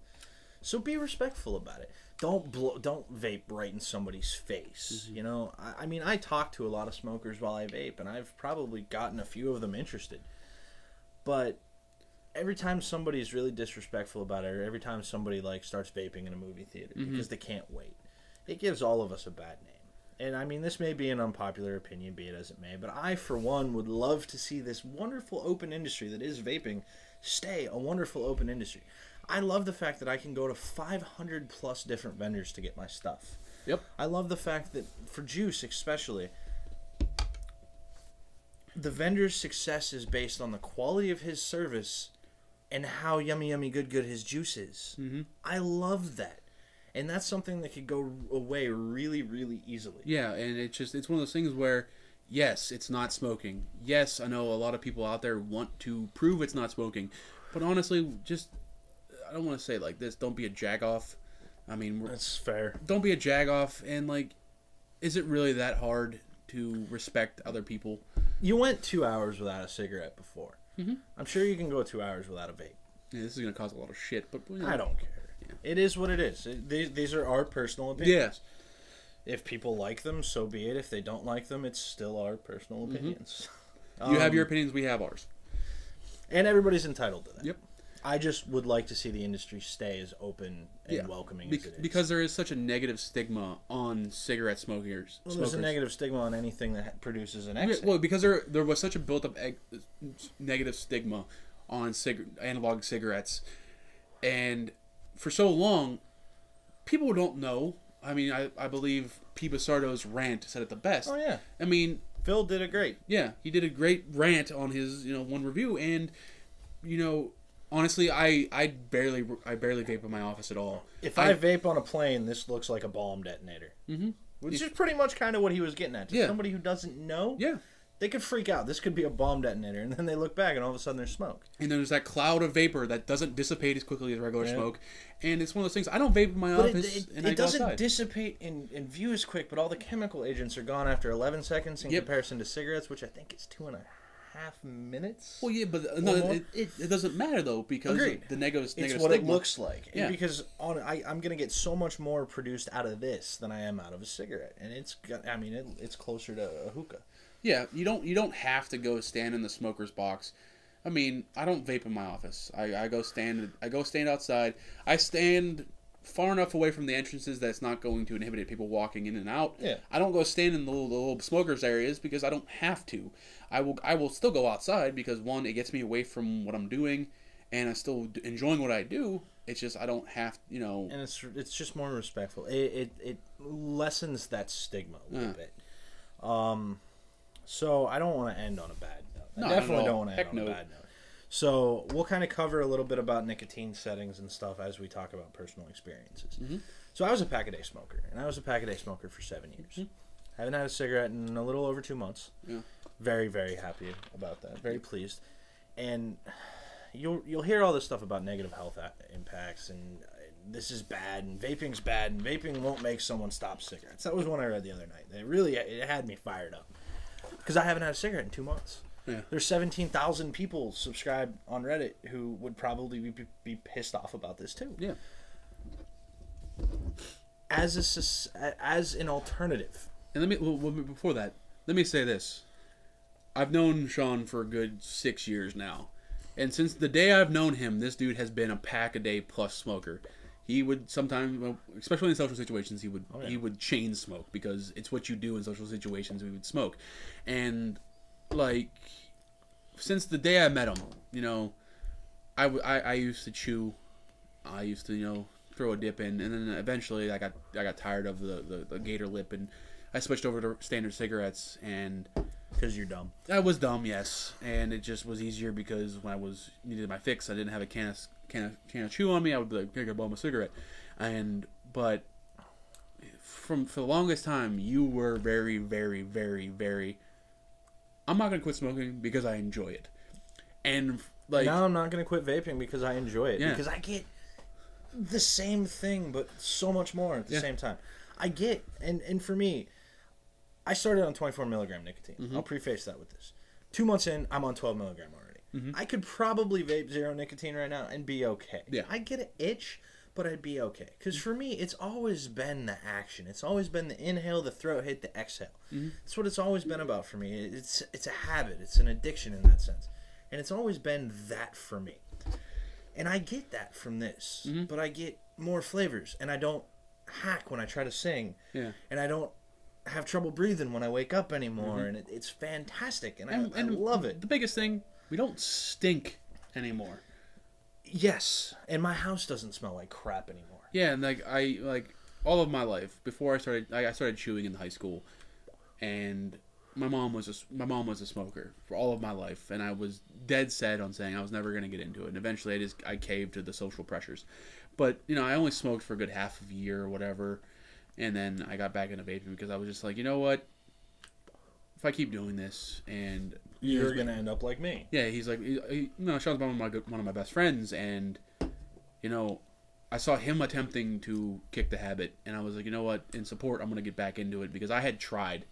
So be respectful about it. Don't vape right in somebody's face. I mean, I talk to a lot of smokers while I vape, and I've probably gotten a few of them interested. But every time somebody's really disrespectful about it, or every time somebody starts vaping in a movie theater because they can't wait, it gives all of us a bad name. And I mean, this may be an unpopular opinion, be it as it may, but I, for one, would love to see this wonderful open industry that is vaping stay a wonderful open industry. I love the fact that I can go to 500 plus different vendors to get my stuff. Yep. I love the fact that, for juice especially, the vendor's success is based on the quality of his service and how yummy, yummy, good his juice is. I love that. And that's something that could go away really, really easily. Yeah, and it's one of those things where, yes, it's not smoking. Yes, I know a lot of people out there want to prove it's not smoking. But honestly, I don't want to say it like this, don't be a jagoff. I mean, that's fair. Don't be a jagoff, and is it really that hard to respect other people? You went 2 hours without a cigarette before. I'm sure you can go 2 hours without a vape. Yeah, this is going to cause a lot of shit, but I don't care. Yeah. It is what it is. These are our personal opinions. Yeah. If people like them, so be it. If they don't like them, it's still our personal opinions. You have your opinions, we have ours. And everybody's entitled to that. Yep. I just would like to see the industry stay as open and welcoming as it is. Because there is such a negative stigma on cigarette smokers. Well, there's a negative stigma on anything that produces an exhale. Well, because there was such a built-up negative stigma on analog cigarettes. And for so long, people don't know. I mean, I believe P. Basardo's rant said it the best. Oh, yeah. I mean... Phil did it great. Yeah, he did a great rant on his, one review. And, honestly, I barely vape in my office at all. If I vape on a plane, this looks like a bomb detonator. Mm-hmm. Which is pretty much kind of what he was getting at. To somebody who doesn't know, they could freak out. This could be a bomb detonator. And then they look back and all of a sudden there's smoke. And there's that cloud of vapor that doesn't dissipate as quickly as regular smoke. And it's one of those things. I don't vape in my office. It doesn't dissipate in view as quick, but all the chemical agents are gone after 11 seconds in comparison to cigarettes, which I think is 2.5 minutes. Well, yeah, but no, it doesn't matter though, because the negative. It's what it looks like. Yeah. Because I'm gonna get so much more produced out of this than I am out of a cigarette, and it's closer to a hookah. Yeah, you don't have to go stand in the smoker's box. I mean, I don't vape in my office. I go stand outside. I stand far enough away from the entrances that it's not going to inhibit people walking in and out. Yeah. I don't go stand in the little smokers areas because I don't have to. I will still go outside because, one, it gets me away from what I'm doing, and I'm still enjoying what I do. It's just I don't have, And it's just more respectful. It lessens that stigma a little bit. So I don't want to end on a bad note. I definitely don't want to end on a bad note. So we'll kind of cover a little bit about nicotine settings and stuff as we talk about personal experiences. Mm-hmm. So I was a pack-a-day smoker, and I was a pack-a-day smoker for 7 years. Mm-hmm. Haven't had a cigarette in a little over 2 months. Yeah. Very, very happy about that. Very pleased. And you'll hear all this stuff about negative health impacts, and this is bad, and vaping's bad, and vaping won't make someone stop cigarettes. That was one I read the other night. It had me fired up. Because I haven't had a cigarette in 2 months. Yeah. There's 17,000 people subscribed on Reddit who would probably be pissed off about this too. Yeah. As an alternative. And before that, let me say this. I've known Sean for a good 6 years now. And since the day I've known him, this dude has been a pack-a-day plus smoker. He would sometimes, especially in social situations, he would chain smoke because it's what you do in social situations. We would smoke, and since the day I met him, I used to chew, I used to throw a dip in, and then eventually I got tired of the gator lip, and I switched over to standard cigarettes. And because you're dumb. I was dumb, yes, and it just was easier because when I needed my fix, I didn't have a can of chew on me. I would be like, "Here, go, a cigarette," but for the longest time, you were very, very, very, very. I'm not gonna quit smoking because I enjoy it, and now I'm not gonna quit vaping because I enjoy it because I get the same thing but so much more at the same time. I get and for me, I started on 24 milligram nicotine. Mm-hmm. I'll preface that with this: 2 months in, I'm on 12 milligram already. Mm-hmm. I could probably vape zero nicotine right now and be okay. Yeah. I get an itch, but I'd be okay. Because for me, it's always been the action. It's always been the inhale, the throat hit, the exhale. Mm-hmm. That's what it's always been about for me. It's a habit. It's an addiction in that sense. And it's always been that for me. And I get that from this. Mm-hmm. But I get more flavors. And I don't hack when I try to sing. Yeah. And I don't have trouble breathing when I wake up anymore. Mm-hmm. And it's fantastic. And I love it. The biggest thing... We don't stink anymore. Yes, and my house doesn't smell like crap anymore. Yeah, and all of my life before I started chewing in high school, and my mom was a smoker for all of my life, and I was dead set on saying I was never going to get into it. And eventually, I caved to the social pressures. But I only smoked for a good half of a year or whatever, and then I got back into vaping because I was just like, you know what? If I keep doing this, and you're gonna end up like me. Yeah, he's like, Sean's one of my best friends, and I saw him attempting to kick the habit, and I was like, you know what? In support, I'm gonna get back into it because I had tried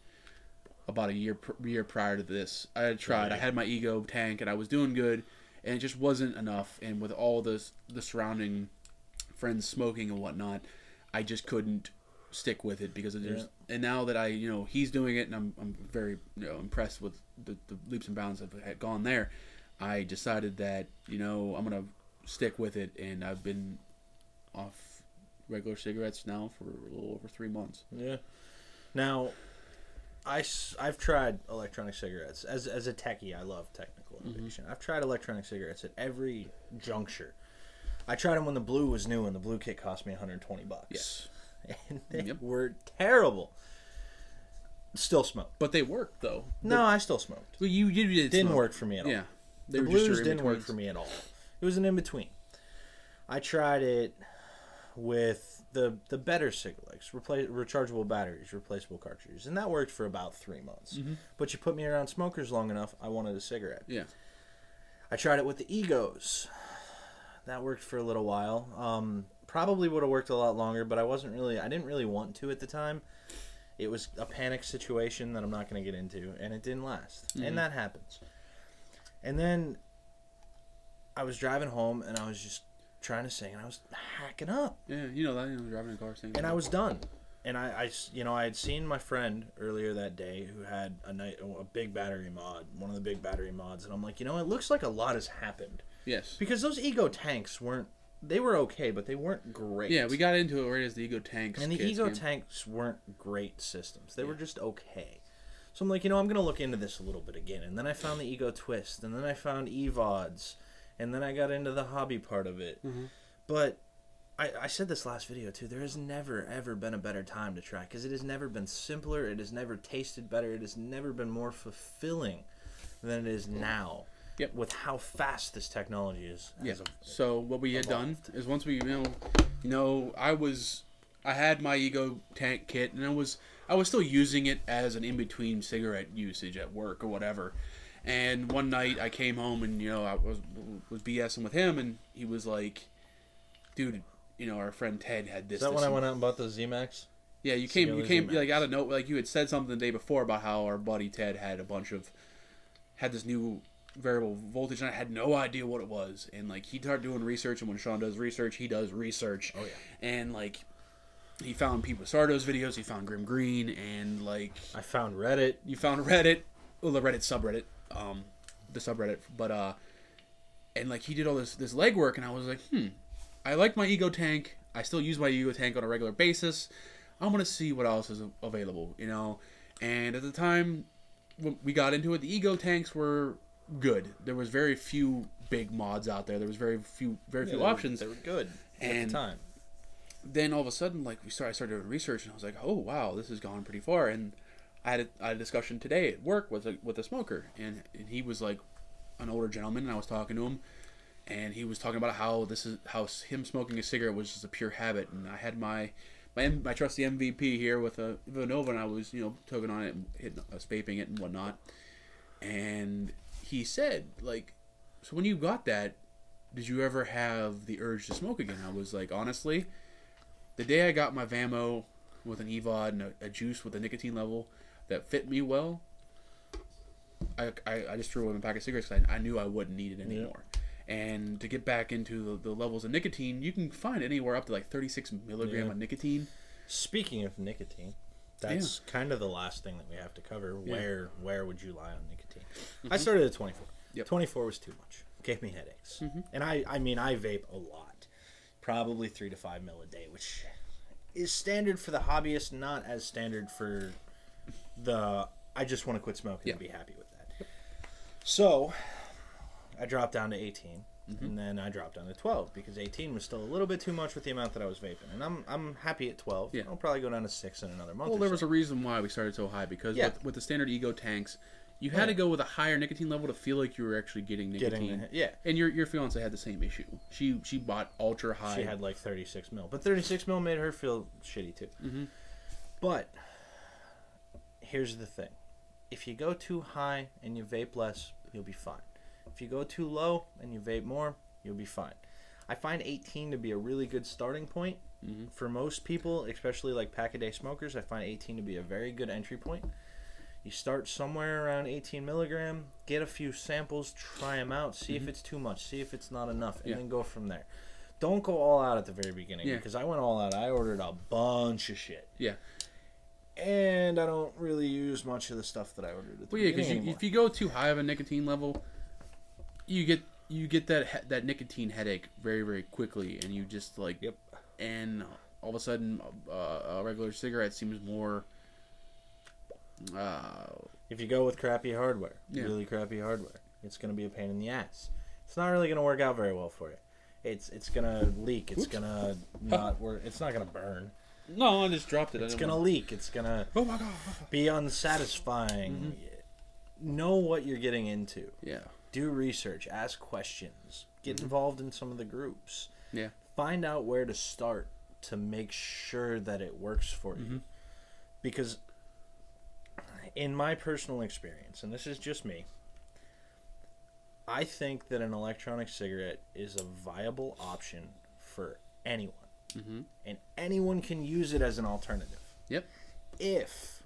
about a year prior to this. I had tried. Right. I had my ego tank, and I was doing good, and it just wasn't enough. And with all the surrounding friends smoking and whatnot, I just couldn't stick with it because there's and now that I he's doing it, and I'm very impressed with the leaps and bounds that had gone there. I decided that I'm gonna stick with it, and I've been off regular cigarettes now for a little over 3 months. Yeah. Now, I've tried electronic cigarettes. As a techie, I love technical innovation. I've tried electronic cigarettes at every juncture. I tried them when the blue was new, and the blue kit cost me $120. Yes. And they were terrible. Still smoke. But they worked, though. No, I still smoked. Well, you didn't work for me at all. Yeah. The blues didn't work for me at all. It was an in-between. I tried it with the better Cigalikes, rechargeable batteries, replaceable cartridges, and that worked for about 3 months. But you put me around smokers long enough, I wanted a cigarette. Yeah. I tried it with the Egos. That worked for a little while. Probably would have worked a lot longer, but I didn't really want to at the time. It was a panic situation that I'm not going to get into, and it didn't last. And that happens. And then I was driving home, and I was just trying to sing, and I was hacking up. Yeah, you know that, driving a car singing. And I was done. And I had seen my friend earlier that day who had a big battery mod, one of the big battery mods, and I'm like, it looks like a lot has happened. Yes. Because those Ego tanks they were okay, but they weren't great. Yeah, we got into it right as the Ego tanks. And the Ego tanks weren't great systems. They were just okay. So I'm like, I'm going to look into this a little bit again. And then I found the Ego Twist, and then I found EVODs, and then I got into the hobby part of it. But I said this last video too, there has never ever been a better time to try, because it has never been simpler, it has never tasted better, it has never been more fulfilling than it is now. Yep. With how fast this technology is. So what we had done is once we I had my Ego tank kit, and I was still using it as an in between cigarette usage at work or whatever. And one night I came home, and I was BSing with him, and he was like, dude, our friend Ted had this. Is that when I went out and bought the Z-Max? Yeah, you came like out of nowhere. Like, you had said something the day before about how our buddy Ted had this new variable voltage, and I had no idea what it was. And like, he started doing research, and when Sean does research, he does research. Oh yeah. And like, he found People Sardo's videos, he found Grim Green, and like, I found Reddit. You found Reddit, well, the Reddit subreddit, the subreddit, but and like, he did all this legwork, and I was like, I like my Ego tank. I still use my Ego tank on a regular basis. I'm gonna see what else is available, And at the time when we got into it, the Ego tanks were good. There was very few big mods out there. There was very few options. They were good at the time. Then all of a sudden, like, I started doing research, and I was like, oh wow, this has gone pretty far. And I had a discussion today at work with a smoker, and he was like an older gentleman, and I was talking to him, and he was talking about how him smoking a cigarette was just a pure habit. And I had my trusty MVP here with a Vanova, and I was tugging on it and vaping it and whatnot. And he said, like, so when you got that, did you ever have the urge to smoke again? I was like, honestly, the day I got my Vamo with an EVOD and a juice with a nicotine level that fit me well, I just threw away my pack of cigarettes because I knew I wouldn't need it anymore. And to get back into the levels of nicotine, you can find anywhere up to like 36 milligram of nicotine. Speaking of nicotine, that's kind of the last thing that we have to cover. Where would you lie on nicotine? I started at 24. 24 was too much. Gave me headaches. And I vape a lot. Probably 3 to 5 mil a day, which is standard for the hobbyist, not as standard for the I just want to quit smoking and be happy with that. So I dropped down to 18, and then I dropped down to 12 because 18 was still a little bit too much with the amount that I was vaping, and I'm happy at 12. I'll probably go down to 6 in another month. Well, there was a reason why we started so high, because with the standard Ego tanks, you had to go with a higher nicotine level to feel like you were actually getting nicotine. And your fiance had the same issue. She bought ultra high. She had like 36 mil, but 36 mil made her feel shitty too. But here's the thing: if you go too high and you vape less, you'll be fine. If you go too low and you vape more, you'll be fine. I find 18 to be a really good starting point for most people, especially like pack-a-day smokers. I find 18 to be a very good entry point. You start somewhere around 18 milligram, get a few samples, try them out, see if it's too much, see if it's not enough, and then go from there. Don't go all out at the very beginning, because I went all out. I ordered a bunch of shit. And I don't really use much of the stuff that I ordered at the beginning anymore. If you go too high of a nicotine level, you get you get that nicotine headache very, very quickly, and you just like, Yep. and all of a sudden, a regular cigarette seems more. If you go with crappy hardware, really crappy hardware, it's going to be a pain in the ass. It's not really going to work out very well for you. It's going to leak. It's going to not work. It's not going to burn. No, I just dropped it. It's going to leak. It's going to be unsatisfying. Know what you're getting into. Yeah. Do research. Ask questions. Get involved in some of the groups. Yeah. Find out where to start to make sure that it works for you. Because in my personal experience, and this is just me, I think that an electronic cigarette is a viable option for anyone. And anyone can use it as an alternative. Yep. If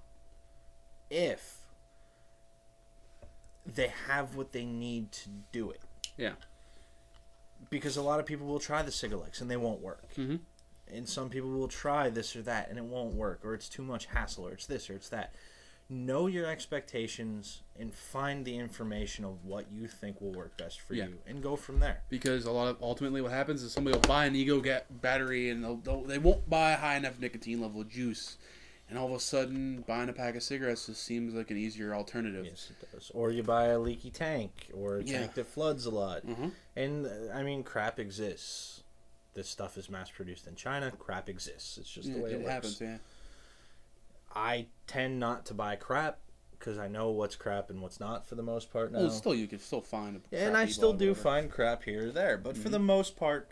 they have what they need to do it. Yeah. Because a lot of people will try the Cigalicks and they won't work. And some people will try this or that and it won't work, or it's too much hassle, or it's this or it's that. Know your expectations and find the information of what you think will work best for you, and go from there. Because ultimately what happens is somebody will buy an ego battery and they won't buy a high enough nicotine level juice, and all of a sudden buying a pack of cigarettes just seems like an easier alternative. Yes, it does. Or you buy a leaky tank, or a tank that floods a lot. And I mean, crap exists. This stuff is mass produced in China. Crap exists. It's just the way it works. Happens. Yeah. I tend not to buy crap because I know what's crap and what's not for the most part now. Well, still, you can still find a and I still do find crap here or there, but for the most part,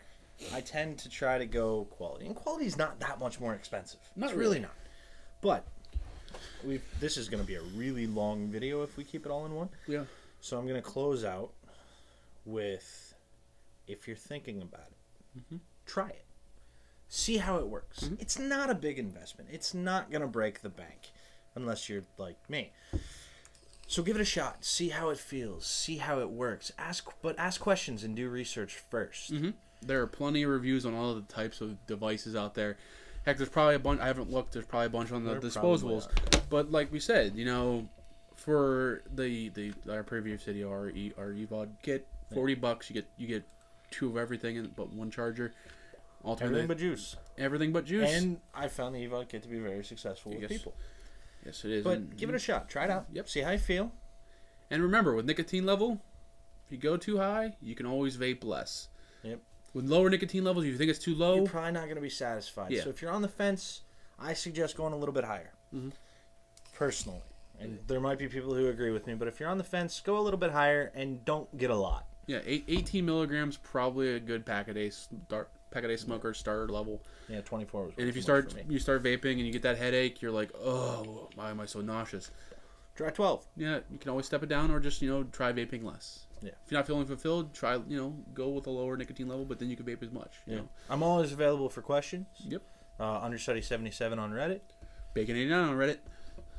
I tend to try to go quality. And quality's not that much more expensive. Not it's really not. But this is going to be a really long video if we keep it all in one. Yeah. So I'm going to close out with, if you're thinking about it, try it. See how it works. It's not a big investment. It's not going to break the bank unless you're like me. So give it a shot. See how it feels. See how it works. Ask questions and do research first. There are plenty of reviews on all of the types of devices out there. Heck, there's probably a bunch. I haven't looked. There's probably a bunch on the disposables. But like we said, you know, for our previous video, our EVOD kit, $40. You get two of everything but one charger. Everything but juice. Everything but juice. And I found the EVOD kit to be very successful with people. Yes, it is. But give it a shot. Try it out. Yep. See how you feel. And remember, with nicotine level, if you go too high, you can always vape less. Yep. With lower nicotine levels, if you think it's too low, you're probably not going to be satisfied. Yeah. So if you're on the fence, I suggest going a little bit higher. Personally. And there might be people who agree with me, but if you're on the fence, go a little bit higher and don't get a lot. Yeah, 18 milligrams, probably a good pack-a-day smoker starter level. Yeah, 24 was. And if you start vaping and you get that headache, you're like, oh, why am I so nauseous? Try 12. Yeah, you can always step it down or just, try vaping less. Yeah. If you're not feeling fulfilled, try, go with a lower nicotine level, but then you can vape as much. You know? I'm always available for questions. Yep. Understudy77 on Reddit. Bacon89 on Reddit.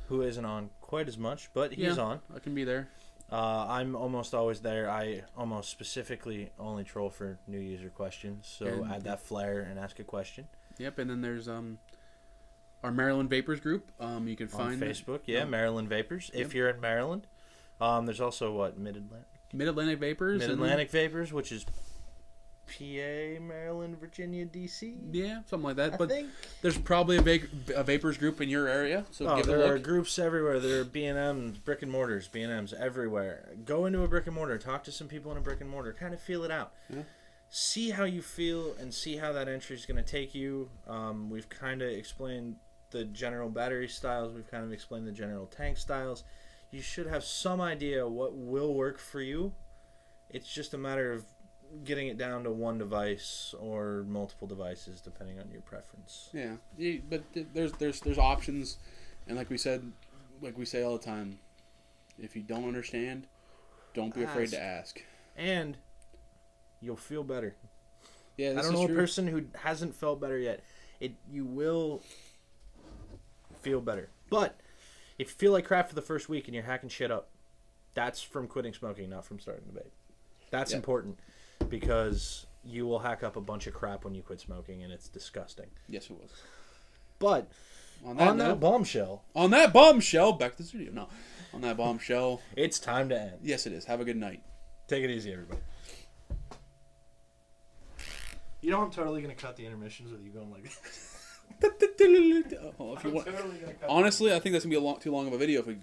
Who isn't on quite as much, but he's on. I can be there. I'm almost always there. I almost specifically only troll for new user questions, so add that flair and ask a question. Yep, and then there's our Maryland Vapors group. You can find on Facebook. Maryland Vapors. Yep. If you're in Maryland, there's also Mid-Atlantic Vapors. Mid-Atlantic Vapors, which is PA, Maryland, Virginia, DC. Yeah, something like that. But I think there's probably a Vapors group in your area, so give it a look. There are groups everywhere. There are B&Ms, brick and mortars, B&Ms everywhere. Go into a brick and mortar, talk to some people in a brick and mortar, kind of feel it out. Yeah. See how you feel and see how that entry is going to take you. We've kind of explained the general battery styles. We've kind of explained the general tank styles. You should have some idea what will work for you. It's just a matter of getting it down to one device or multiple devices depending on your preference. Yeah, but there's options, and like we say all the time, if you don't understand, don't be afraid to ask. And you'll feel better. Yeah, I don't know a person who hasn't felt better yet. You will feel better. But if you feel like crap for the first week and you're hacking shit up, that's from quitting smoking, not from starting to vape. That's important. Because you will hack up a bunch of crap when you quit smoking, and it's disgusting. Yes, it was. But on that bombshell, back to the studio. No, on that bombshell, it's time to end. Yes, it is. Have a good night. Take it easy, everybody. You know I'm totally gonna cut the intermissions with you going like. Oh, if you want. Totally gonna cut Honestly, I think that's gonna be too long of a video if we